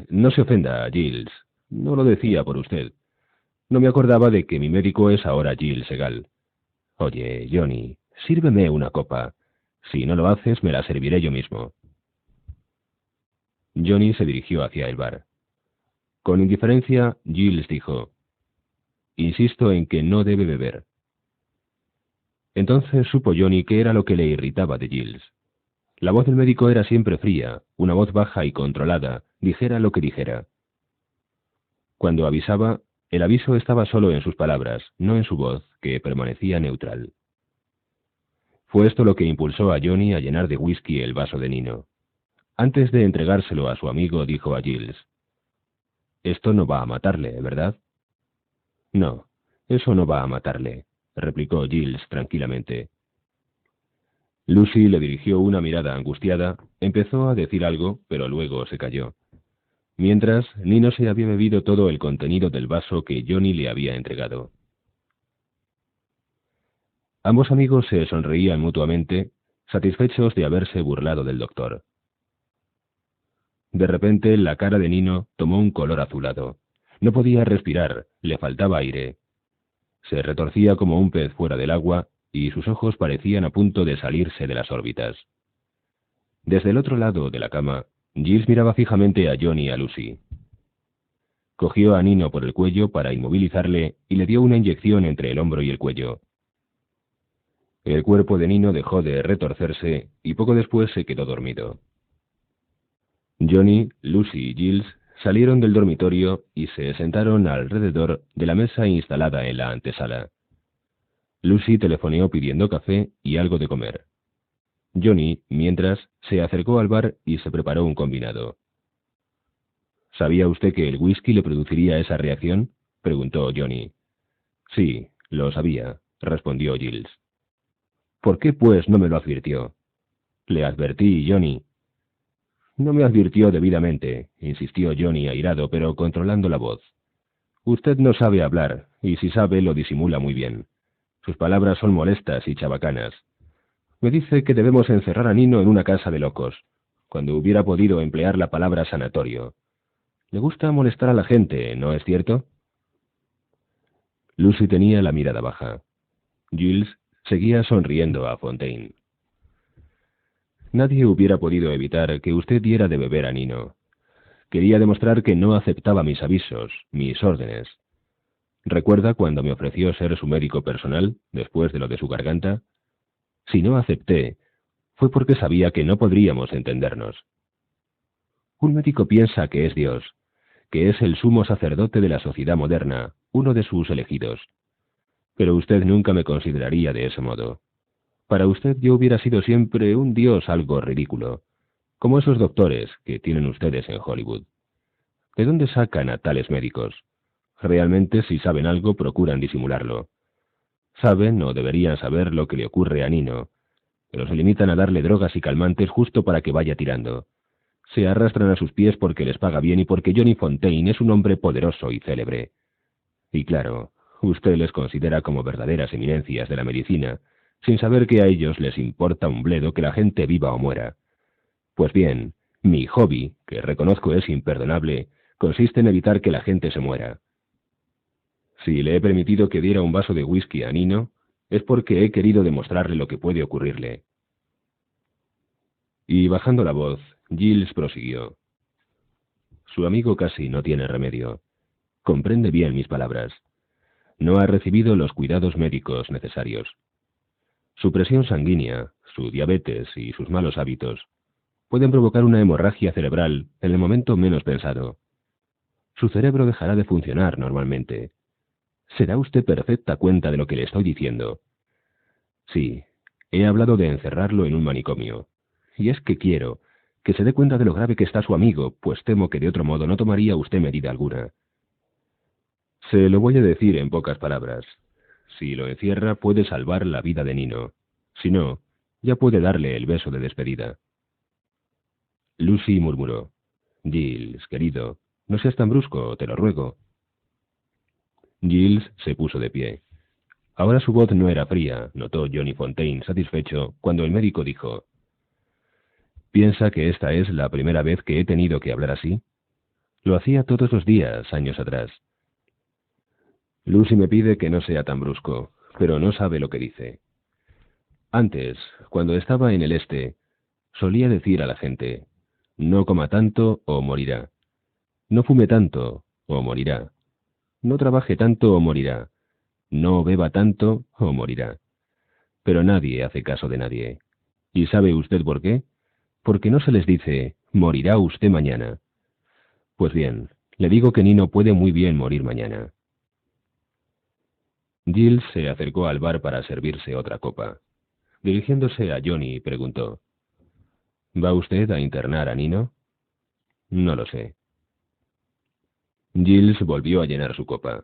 no se ofenda, Giles. No lo decía por usted. No me acordaba de que mi médico es ahora Giles Segal. Oye, Johnny, sírveme una copa. Si no lo haces, me la serviré yo mismo. Johnny se dirigió hacia el bar. Con indiferencia, Giles dijo: Insisto en que no debe beber. Entonces supo Johnny qué era lo que le irritaba de Giles. La voz del médico era siempre fría, una voz baja y controlada, dijera lo que dijera. Cuando avisaba, el aviso estaba solo en sus palabras, no en su voz, que permanecía neutral. Fue esto lo que impulsó a Johnny a llenar de whisky el vaso de Nino. Antes de entregárselo a su amigo, dijo a Giles: Esto no va a matarle, ¿verdad? No, eso no va a matarle, replicó Giles tranquilamente. Lucy le dirigió una mirada angustiada, empezó a decir algo, pero luego se calló. Mientras, Nino se había bebido todo el contenido del vaso que Johnny le había entregado. Ambos amigos se sonreían mutuamente, satisfechos de haberse burlado del doctor. De repente, la cara de Nino tomó un color azulado. No podía respirar, le faltaba aire. Se retorcía como un pez fuera del agua, y sus ojos parecían a punto de salirse de las órbitas. Desde el otro lado de la cama, Giles miraba fijamente a Johnny y a Lucy. Cogió a Nino por el cuello para inmovilizarle y le dio una inyección entre el hombro y el cuello. El cuerpo de Nino dejó de retorcerse y poco después se quedó dormido. Johnny, Lucy y Giles salieron del dormitorio y se sentaron alrededor de la mesa instalada en la antesala. Lucy telefoneó pidiendo café y algo de comer. Johnny, mientras, se acercó al bar y se preparó un combinado. ¿Sabía usted que el whisky le produciría esa reacción?, preguntó Johnny. Sí, lo sabía, respondió Giles. ¿Por qué, pues, no me lo advirtió? Le advertí, Johnny. No me advirtió debidamente, insistió Johnny airado, pero controlando la voz. Usted no sabe hablar, y si sabe, lo disimula muy bien. Sus palabras son molestas y chabacanas. Me dice que debemos encerrar a Nino en una casa de locos, cuando hubiera podido emplear la palabra sanatorio. Le gusta molestar a la gente, ¿no es cierto? Lucy tenía la mirada baja. Giles seguía sonriendo a Fontaine. Nadie hubiera podido evitar que usted diera de beber a Nino. Quería demostrar que no aceptaba mis avisos, mis órdenes. ¿Recuerda cuando me ofreció ser su médico personal, después de lo de su garganta? Si no acepté, fue porque sabía que no podríamos entendernos. Un médico piensa que es Dios, que es el sumo sacerdote de la sociedad moderna, uno de sus elegidos. Pero usted nunca me consideraría de ese modo. Para usted yo hubiera sido siempre un dios algo ridículo, como esos doctores que tienen ustedes en Hollywood. ¿De dónde sacan a tales médicos? Realmente, si saben algo, procuran disimularlo. Saben o deberían saber lo que le ocurre a Nino, pero se limitan a darle drogas y calmantes justo para que vaya tirando. Se arrastran a sus pies porque les paga bien y porque Johnny Fontaine es un hombre poderoso y célebre. Y claro, usted les considera como verdaderas eminencias de la medicina, sin saber que a ellos les importa un bledo que la gente viva o muera. Pues bien, mi hobby, que reconozco es imperdonable, consiste en evitar que la gente se muera. Si le he permitido que diera un vaso de whisky a Nino, es porque he querido demostrarle lo que puede ocurrirle. Y bajando la voz, Giles prosiguió. Su amigo casi no tiene remedio. Comprende bien mis palabras. No ha recibido los cuidados médicos necesarios. Su presión sanguínea, su diabetes y sus malos hábitos pueden provocar una hemorragia cerebral en el momento menos pensado. Su cerebro dejará de funcionar normalmente. ¿Se da usted perfecta cuenta de lo que le estoy diciendo? Sí, he hablado de encerrarlo en un manicomio. Y es que quiero que se dé cuenta de lo grave que está su amigo, pues temo que de otro modo no tomaría usted medida alguna. Se lo voy a decir en pocas palabras. Si lo encierra, puede salvar la vida de Nino. Si no, ya puede darle el beso de despedida. Lucy murmuró: Giles, querido, no seas tan brusco, te lo ruego. Giles se puso de pie. Ahora su voz no era fría, notó Johnny Fontaine satisfecho cuando el médico dijo: ¿Piensa que esta es la primera vez que he tenido que hablar así? Lo hacía todos los días, años atrás. Lucy me pide que no sea tan brusco, pero no sabe lo que dice. Antes, cuando estaba en el este, solía decir a la gente: no coma tanto o morirá. No fume tanto o morirá. No trabaje tanto o morirá. No beba tanto o morirá. Pero nadie hace caso de nadie. ¿Y sabe usted por qué? Porque no se les dice: morirá usted mañana. Pues bien, le digo que Nino puede muy bien morir mañana. Giles se acercó al bar para servirse otra copa. Dirigiéndose a Johnny, preguntó: ¿Va usted a internar a Nino? No lo sé. Giles volvió a llenar su copa.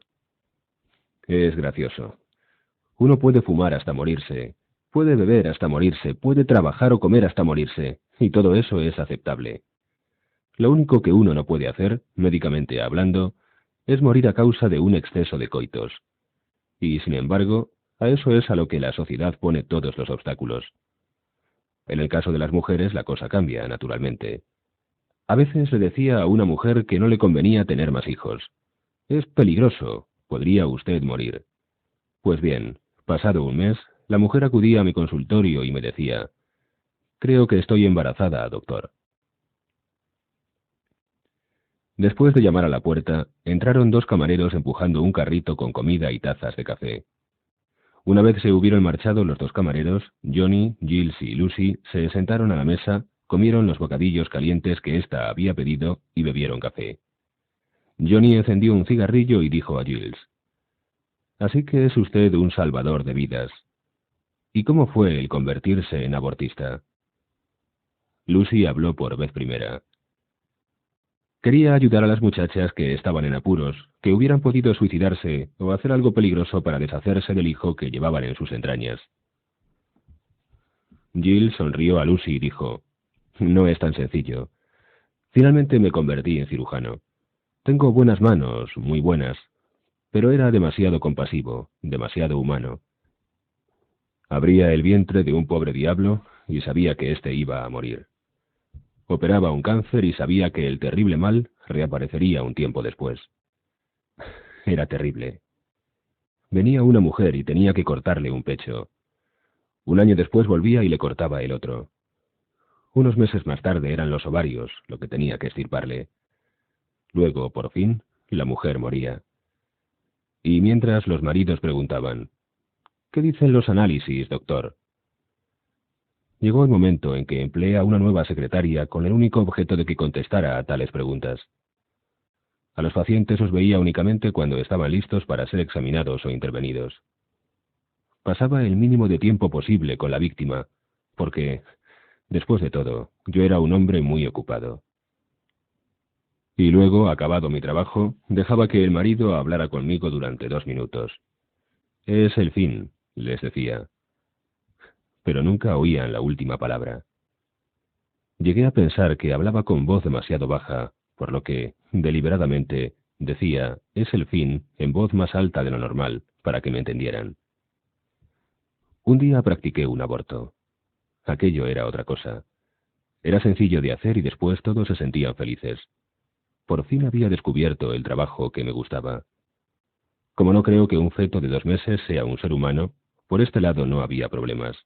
Es gracioso. Uno puede fumar hasta morirse, puede beber hasta morirse, puede trabajar o comer hasta morirse, y todo eso es aceptable. Lo único que uno no puede hacer, médicamente hablando, es morir a causa de un exceso de coitos. Y, sin embargo, a eso es a lo que la sociedad pone todos los obstáculos. En el caso de las mujeres la cosa cambia, naturalmente. A veces le decía a una mujer que no le convenía tener más hijos. Es peligroso, podría usted morir. Pues bien, pasado un mes, la mujer acudía a mi consultorio y me decía: creo que estoy embarazada, doctor. Después de llamar a la puerta, entraron dos camareros empujando un carrito con comida y tazas de café. Una vez se hubieron marchado los dos camareros, Johnny, Giles y Lucy se sentaron a la mesa, comieron los bocadillos calientes que ésta había pedido y bebieron café. Johnny encendió un cigarrillo y dijo a Giles: así que es usted un salvador de vidas. ¿Y cómo fue el convertirse en abortista? Lucy habló por vez primera. Quería ayudar a las muchachas que estaban en apuros, que hubieran podido suicidarse o hacer algo peligroso para deshacerse del hijo que llevaban en sus entrañas. Jill sonrió a Lucy y dijo: no es tan sencillo. Finalmente me convertí en cirujano. Tengo buenas manos, muy buenas, pero era demasiado compasivo, demasiado humano. Abría el vientre de un pobre diablo y sabía que éste iba a morir. Operaba un cáncer y sabía que el terrible mal reaparecería un tiempo después. Era terrible. Venía una mujer y tenía que cortarle un pecho. Un año después volvía y le cortaba el otro. Unos meses más tarde eran los ovarios lo que tenía que extirparle. Luego, por fin, la mujer moría. Y mientras los maridos preguntaban: ¿qué dicen los análisis, doctor? Llegó el momento en que empleé a una nueva secretaria con el único objeto de que contestara a tales preguntas. A los pacientes los veía únicamente cuando estaban listos para ser examinados o intervenidos. Pasaba el mínimo de tiempo posible con la víctima, porque, después de todo, yo era un hombre muy ocupado. Y luego, acabado mi trabajo, dejaba que el marido hablara conmigo durante 2 minutos. Es el fin, les decía. Pero nunca oían la última palabra. Llegué a pensar que hablaba con voz demasiado baja, por lo que, deliberadamente, decía «es el fin» en voz más alta de lo normal, para que me entendieran. Un día practiqué un aborto. Aquello era otra cosa. Era sencillo de hacer y después todos se sentían felices. Por fin había descubierto el trabajo que me gustaba. Como no creo que un feto de 2 meses sea un ser humano, por este lado no había problemas.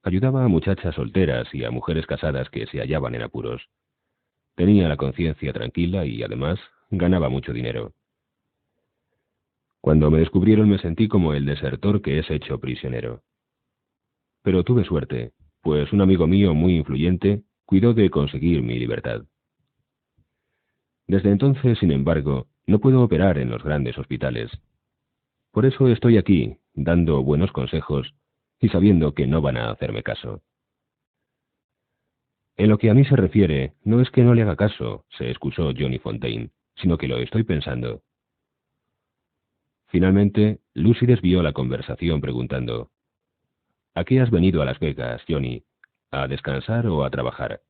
Ayudaba a muchachas solteras y a mujeres casadas que se hallaban en apuros. Tenía la conciencia tranquila y, además, ganaba mucho dinero. Cuando me descubrieron me sentí como el desertor que es hecho prisionero. Pero tuve suerte, pues un amigo mío muy influyente cuidó de conseguir mi libertad. Desde entonces, sin embargo, no puedo operar en los grandes hospitales. Por eso estoy aquí, dando buenos consejos y sabiendo que no van a hacerme caso. En lo que a mí se refiere, no es que no le haga caso, se excusó Johnny Fontaine, sino que lo estoy pensando. Finalmente, Lucy desvió la conversación preguntando: ¿A qué has venido a Las Vegas, Johnny? ¿A descansar o a trabajar?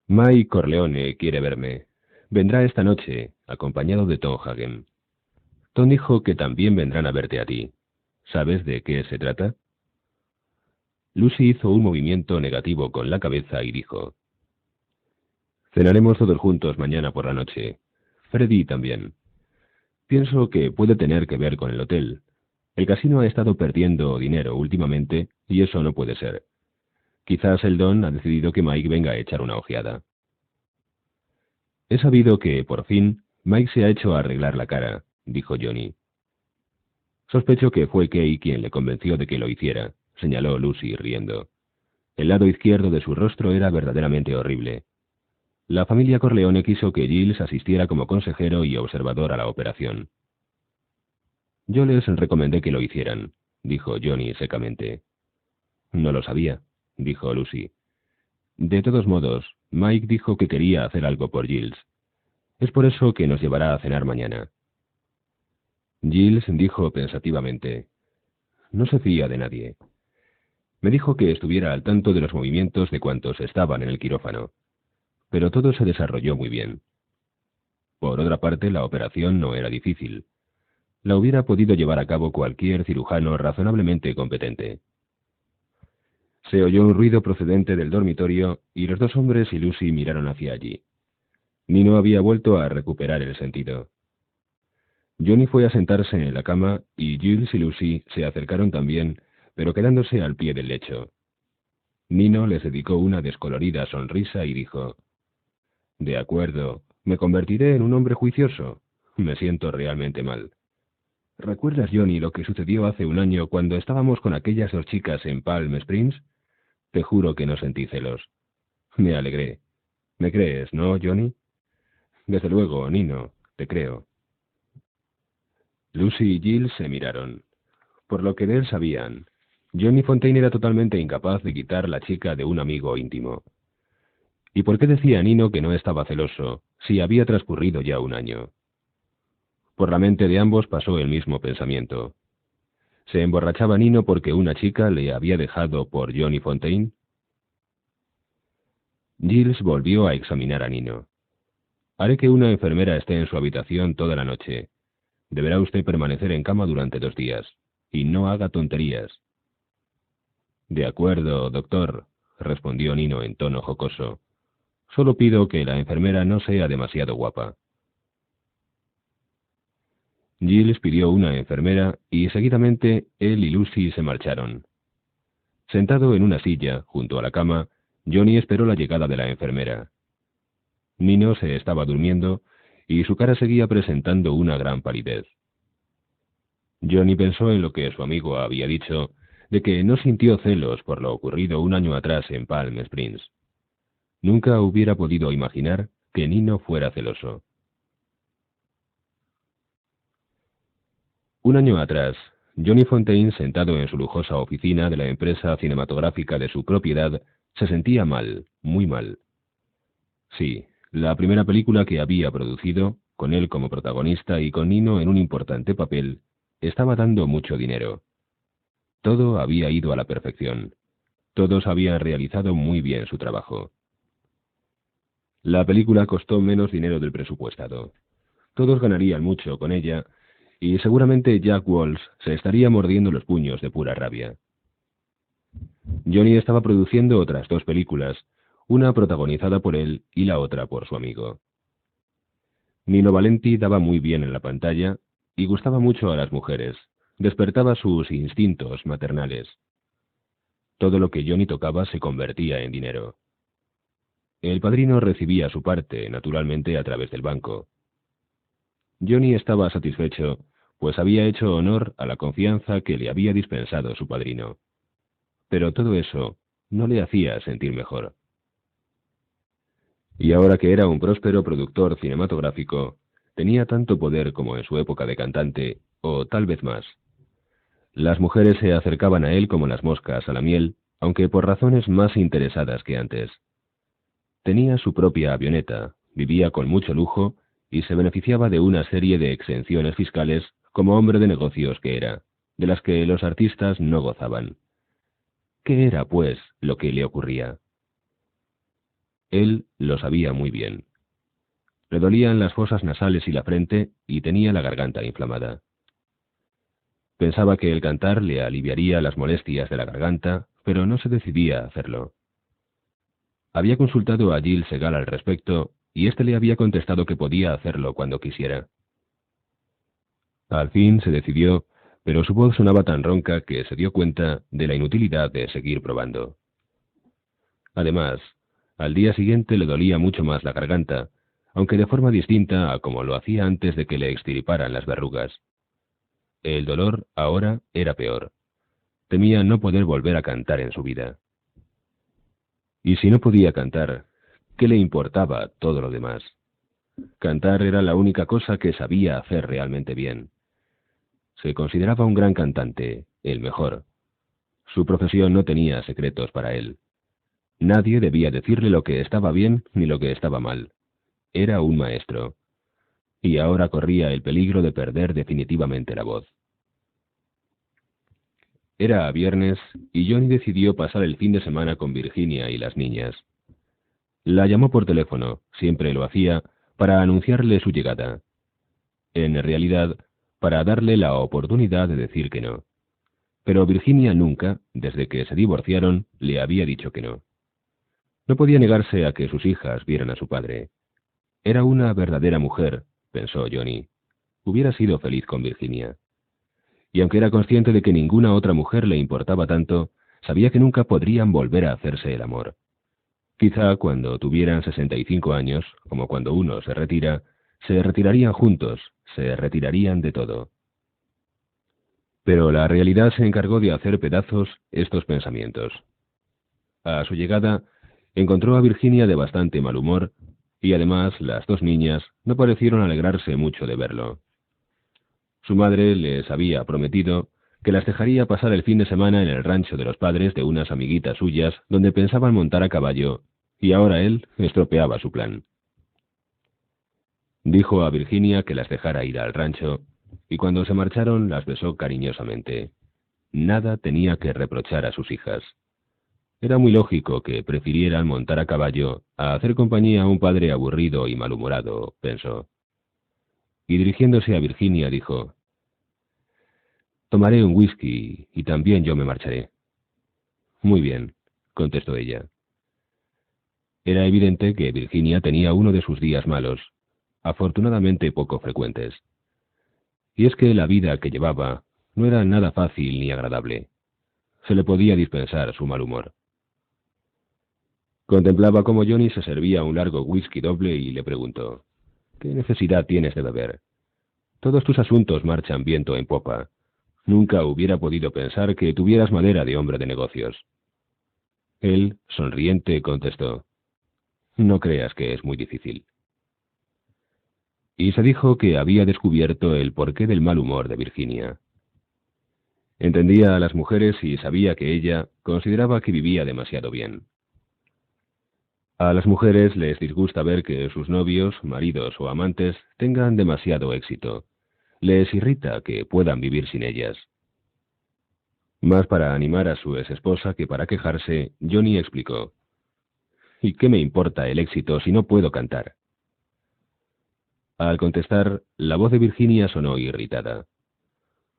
Mike Corleone quiere verme. Vendrá esta noche, acompañado de Tom Hagen. Tom dijo que también vendrán a verte a ti. ¿Sabes de qué se trata? Lucy hizo un movimiento negativo con la cabeza y dijo: Cenaremos todos juntos mañana por la noche. Freddy también. Pienso que puede tener que ver con el hotel. El casino ha estado perdiendo dinero últimamente y eso no puede ser. Quizás el Don ha decidido que Mike venga a echar una ojeada. He sabido que, por fin, Mike se ha hecho a arreglar la cara, dijo Johnny. Sospecho que fue Kay quien le convenció de que lo hiciera, señaló Lucy riendo. El lado izquierdo de su rostro era verdaderamente horrible. La familia Corleone quiso que Giles asistiera como consejero y observador a la operación. Yo les recomendé que lo hicieran, dijo Johnny secamente. No lo sabía, dijo Lucy. De todos modos, Mike dijo que quería hacer algo por Giles. Es por eso que nos llevará a cenar mañana. Giles dijo pensativamente: No se fía de nadie. Me dijo que estuviera al tanto de los movimientos de cuantos estaban en el quirófano. Pero todo se desarrolló muy bien. Por otra parte, la operación no era difícil. La hubiera podido llevar a cabo cualquier cirujano razonablemente competente. Se oyó un ruido procedente del dormitorio y los dos hombres y Lucy miraron hacia allí. Nino había vuelto a recuperar el sentido. Johnny fue a sentarse en la cama y Giles y Lucy se acercaron también, pero quedándose al pie del lecho. Nino les dedicó una descolorida sonrisa y dijo: De acuerdo, me convertiré en un hombre juicioso. Me siento realmente mal. ¿Recuerdas, Johnny, lo que sucedió hace un año cuando estábamos con aquellas dos chicas en Palm Springs? Te juro que no sentí celos. Me alegré. ¿Me crees, no, Johnny? Desde luego, Nino, te creo. Lucy y Giles se miraron. Por lo que de él sabían, Johnny Fontaine era totalmente incapaz de quitar la chica de un amigo íntimo. ¿Y por qué decía Nino que no estaba celoso, si había transcurrido ya un año? Por la mente de ambos pasó el mismo pensamiento. ¿Se emborrachaba Nino porque una chica le había dejado por Johnny Fontaine? Giles volvió a examinar a Nino. Haré que una enfermera esté en su habitación toda la noche. Deberá usted permanecer en cama durante 2 días. Y no haga tonterías. De acuerdo, doctor, respondió Nino en tono jocoso. Solo pido que la enfermera no sea demasiado guapa. Giles pidió una enfermera y seguidamente él y Lucy se marcharon. Sentado en una silla, junto a la cama, Johnny esperó la llegada de la enfermera. Nino se estaba durmiendo y su cara seguía presentando una gran palidez. Johnny pensó en lo que su amigo había dicho, de que no sintió celos por lo ocurrido un año atrás en Palm Springs. Nunca hubiera podido imaginar que Nino fuera celoso. Un año atrás, Johnny Fontaine, sentado en su lujosa oficina de la empresa cinematográfica de su propiedad, se sentía mal, muy mal. Sí, la primera película que había producido, con él como protagonista y con Nino en un importante papel, estaba dando mucho dinero. Todo había ido a la perfección. Todos habían realizado muy bien su trabajo. La película costó menos dinero del presupuestado. Todos ganarían mucho con ella, y seguramente Jack Walsh se estaría mordiendo los puños de pura rabia. Johnny estaba produciendo otras 2 películas, una protagonizada por él y la otra por su amigo. Nino Valenti daba muy bien en la pantalla y gustaba mucho a las mujeres, despertaba sus instintos maternales. Todo lo que Johnny tocaba se convertía en dinero. El padrino recibía su parte, naturalmente, a través del banco. Johnny estaba satisfecho, pues había hecho honor a la confianza que le había dispensado su padrino. pero todo eso no le hacía sentir mejor. Y ahora que era un próspero productor cinematográfico, tenía tanto poder como en su época de cantante, o tal vez más. Las mujeres se acercaban a él como las moscas a la miel, aunque por razones más interesadas que antes. Tenía su propia avioneta, vivía con mucho lujo y se beneficiaba de una serie de exenciones fiscales como hombre de negocios que era, de las que los artistas no gozaban. ¿Qué era, pues, lo que le ocurría? Él lo sabía muy bien. Le dolían las fosas nasales y la frente y tenía la garganta inflamada. Pensaba que el cantar le aliviaría las molestias de la garganta, pero no se decidía a hacerlo. Había consultado a Gilles Segal al respecto, y éste le había contestado que podía hacerlo cuando quisiera. Al fin se decidió, pero su voz sonaba tan ronca que se dio cuenta de la inutilidad de seguir probando. Además, al día siguiente le dolía mucho más la garganta, aunque de forma distinta a como lo hacía antes de que le extirparan las verrugas. El dolor ahora era peor. Temía no poder volver a cantar en su vida. Y si no podía cantar, ¿qué le importaba todo lo demás? Cantar era la única cosa que sabía hacer realmente bien. Se consideraba un gran cantante, el mejor. Su profesión no tenía secretos para él. Nadie debía decirle lo que estaba bien ni lo que estaba mal. Era un maestro. Y ahora corría el peligro de perder definitivamente la voz. Era viernes y Johnny decidió pasar el fin de semana con Virginia y las niñas. La llamó por teléfono, siempre lo hacía, para anunciarle su llegada. En realidad, para darle la oportunidad de decir que no. Pero Virginia nunca, desde que se divorciaron, le había dicho que no. No podía negarse a que sus hijas vieran a su padre. Era una verdadera mujer, pensó Johnny. Hubiera sido feliz con Virginia. Y aunque era consciente de que ninguna otra mujer le importaba tanto, sabía que nunca podrían volver a hacerse el amor. Quizá cuando tuvieran 65 años, como cuando uno se retira, se retirarían juntos, se retirarían de todo. Pero la realidad se encargó de hacer pedazos estos pensamientos. A su llegada, encontró a Virginia de bastante mal humor, y además las dos niñas no parecieron alegrarse mucho de verlo. Su madre les había prometido que las dejaría pasar el fin de semana en el rancho de los padres de unas amiguitas suyas donde pensaban montar a caballo, y ahora él estropeaba su plan. Dijo a Virginia que las dejara ir al rancho, y cuando se marcharon las besó cariñosamente. Nada tenía que reprochar a sus hijas. Era muy lógico que prefirieran montar a caballo a hacer compañía a un padre aburrido y malhumorado, pensó. Y dirigiéndose a Virginia dijo: «Tomaré un whisky y también yo me marcharé». «Muy bien», contestó ella. Era evidente que Virginia tenía uno de sus días malos, afortunadamente poco frecuentes. Y es que la vida que llevaba no era nada fácil ni agradable. Se le podía dispensar su mal humor. Contemplaba cómo Johnny se servía un largo whisky doble y le preguntó: «¿Qué necesidad tienes de beber? Todos tus asuntos marchan viento en popa. Nunca hubiera podido pensar que tuvieras madera de hombre de negocios». Él, sonriente, contestó: «No creas que es muy difícil». Y se dijo que había descubierto el porqué del mal humor de Virginia. Entendía a las mujeres y sabía que ella consideraba que vivía demasiado bien. A las mujeres les disgusta ver que sus novios, maridos o amantes tengan demasiado éxito. Les irrita que puedan vivir sin ellas. Más para animar a su exesposa que para quejarse, Johnny explicó: «¿Y qué me importa el éxito si no puedo cantar?». Al contestar, la voz de Virginia sonó irritada.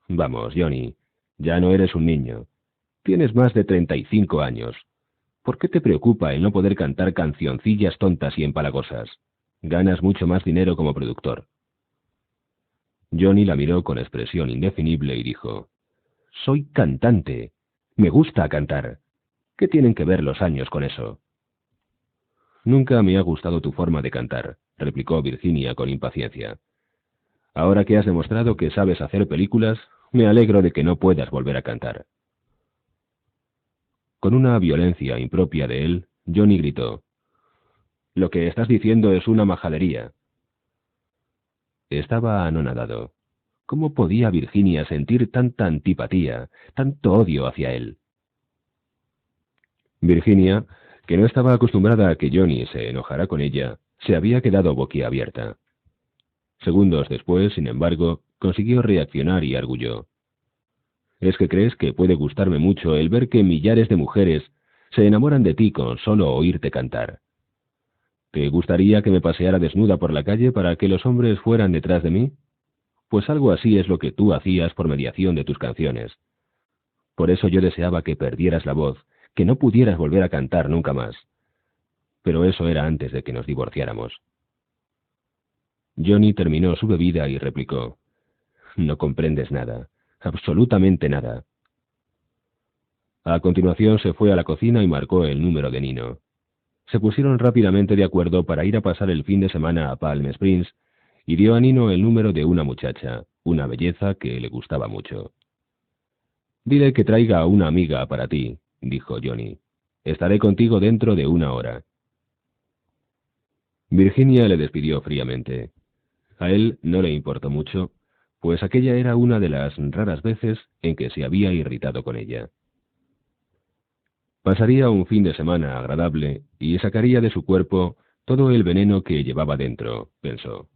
«Vamos, Johnny, ya no eres un niño. Tienes más de 35 años. ¿Por qué te preocupa el no poder cantar cancioncillas tontas y empalagosas? Ganas mucho más dinero como productor». Johnny la miró con expresión indefinible y dijo: «Soy cantante. Me gusta cantar. ¿Qué tienen que ver los años con eso?». «Nunca me ha gustado tu forma de cantar», replicó Virginia con impaciencia. «Ahora que has demostrado que sabes hacer películas, me alegro de que no puedas volver a cantar». Con una violencia impropia de él, Johnny gritó: «Lo que estás diciendo es una majadería». Estaba anonadado. ¿Cómo podía Virginia sentir tanta antipatía, tanto odio hacia él? Virginia, que no estaba acostumbrada a que Johnny se enojara con ella, se había quedado boquiabierta. Segundos después, sin embargo, consiguió reaccionar y arguyó: «¿Es que crees que puede gustarme mucho el ver que millares de mujeres se enamoran de ti con solo oírte cantar? ¿Te gustaría que me paseara desnuda por la calle para que los hombres fueran detrás de mí? Pues algo así es lo que tú hacías por mediación de tus canciones. Por eso yo deseaba que perdieras la voz, que no pudieras volver a cantar nunca más. Pero eso era antes de que nos divorciáramos». Johnny terminó su bebida y replicó: «No comprendes nada, absolutamente nada». A continuación se fue a la cocina y marcó el número de Nino. Se pusieron rápidamente de acuerdo para ir a pasar el fin de semana a Palm Springs y dio a Nino el número de una muchacha, una belleza que le gustaba mucho. «Dile que traiga a una amiga para ti», dijo Johnny. «Estaré contigo dentro de 1 hora». Virginia le despidió fríamente. A él no le importó mucho, pues aquella era una de las raras veces en que se había irritado con ella. Pasaría un fin de semana agradable y sacaría de su cuerpo todo el veneno que llevaba dentro, pensó.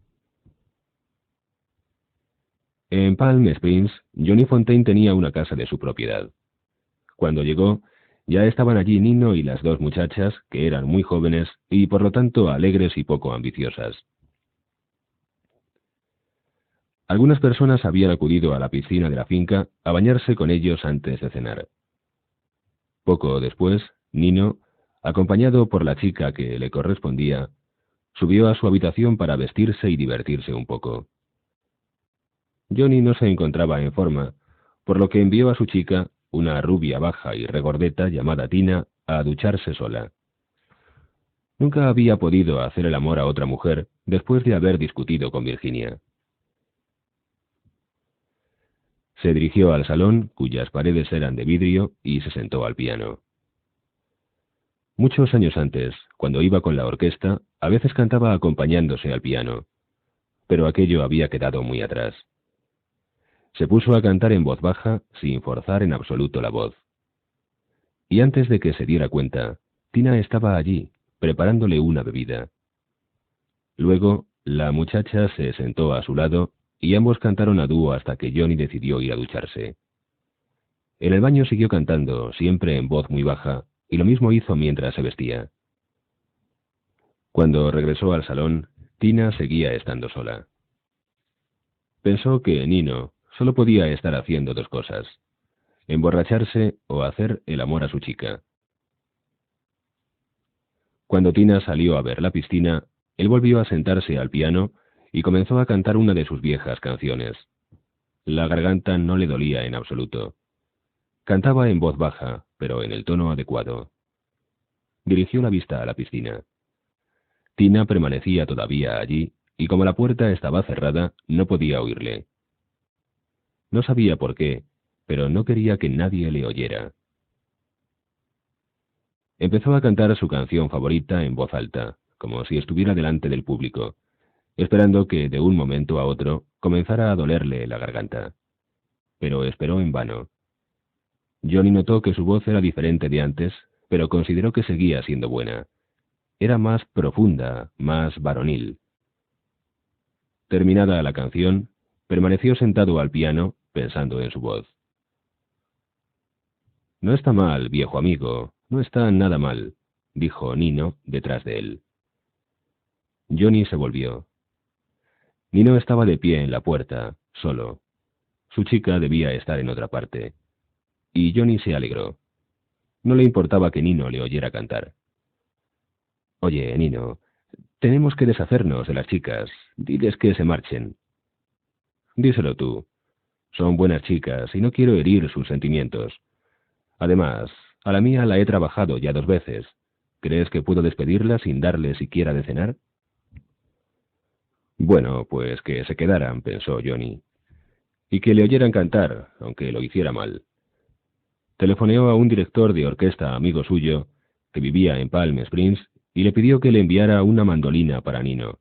En Palm Springs, Johnny Fontaine tenía una casa de su propiedad. Cuando llegó, ya estaban allí Nino y las dos muchachas, que eran muy jóvenes y por lo tanto alegres y poco ambiciosas. Algunas personas habían acudido a la piscina de la finca a bañarse con ellos antes de cenar. Poco después, Nino, acompañado por la chica que le correspondía, subió a su habitación para vestirse y divertirse un poco. Johnny no se encontraba en forma, por lo que envió a su chica, una rubia baja y regordeta llamada Tina, a ducharse sola. Nunca había podido hacer el amor a otra mujer después de haber discutido con Virginia. Se dirigió al salón, cuyas paredes eran de vidrio, y se sentó al piano. Muchos años antes, cuando iba con la orquesta, a veces cantaba acompañándose al piano, pero aquello había quedado muy atrás. Se puso a cantar en voz baja, sin forzar en absoluto la voz. Y antes de que se diera cuenta, Tina estaba allí, preparándole una bebida. Luego, la muchacha se sentó a su lado, y ambos cantaron a dúo hasta que Johnny decidió ir a ducharse. En el baño siguió cantando, siempre en voz muy baja, y lo mismo hizo mientras se vestía. Cuando regresó al salón, Tina seguía estando sola. Pensó que Nino solo podía estar haciendo dos cosas: emborracharse o hacer el amor a su chica. Cuando Tina salió a ver la piscina, él volvió a sentarse al piano y comenzó a cantar una de sus viejas canciones. La garganta no le dolía en absoluto. Cantaba en voz baja, pero en el tono adecuado. Dirigió la vista a la piscina. Tina permanecía todavía allí, y como la puerta estaba cerrada, no podía oírle. No sabía por qué, pero no quería que nadie le oyera. Empezó a cantar su canción favorita en voz alta, como si estuviera delante del público, esperando que de un momento a otro comenzara a dolerle la garganta. Pero esperó en vano. Johnny notó que su voz era diferente de antes, pero consideró que seguía siendo buena. Era más profunda, más varonil. Terminada la canción, permaneció sentado al piano, pensando en su voz. «No está mal, viejo amigo, no está nada mal», dijo Nino detrás de él. Johnny se volvió. Nino estaba de pie en la puerta, solo. Su chica debía estar en otra parte. Y Johnny se alegró. No le importaba que Nino le oyera cantar. «Oye, Nino, tenemos que deshacernos de las chicas. Diles que se marchen». «Díselo tú. Son buenas chicas y no quiero herir sus sentimientos. Además, a la mía la he trabajado ya 2 veces. ¿Crees que puedo despedirla sin darle siquiera de cenar?» Bueno, pues que se quedaran, pensó Johnny, y que le oyeran cantar, aunque lo hiciera mal. telefoneó a un director de orquesta amigo suyo, que vivía en Palm Springs, y le pidió que le enviara una mandolina para Nino.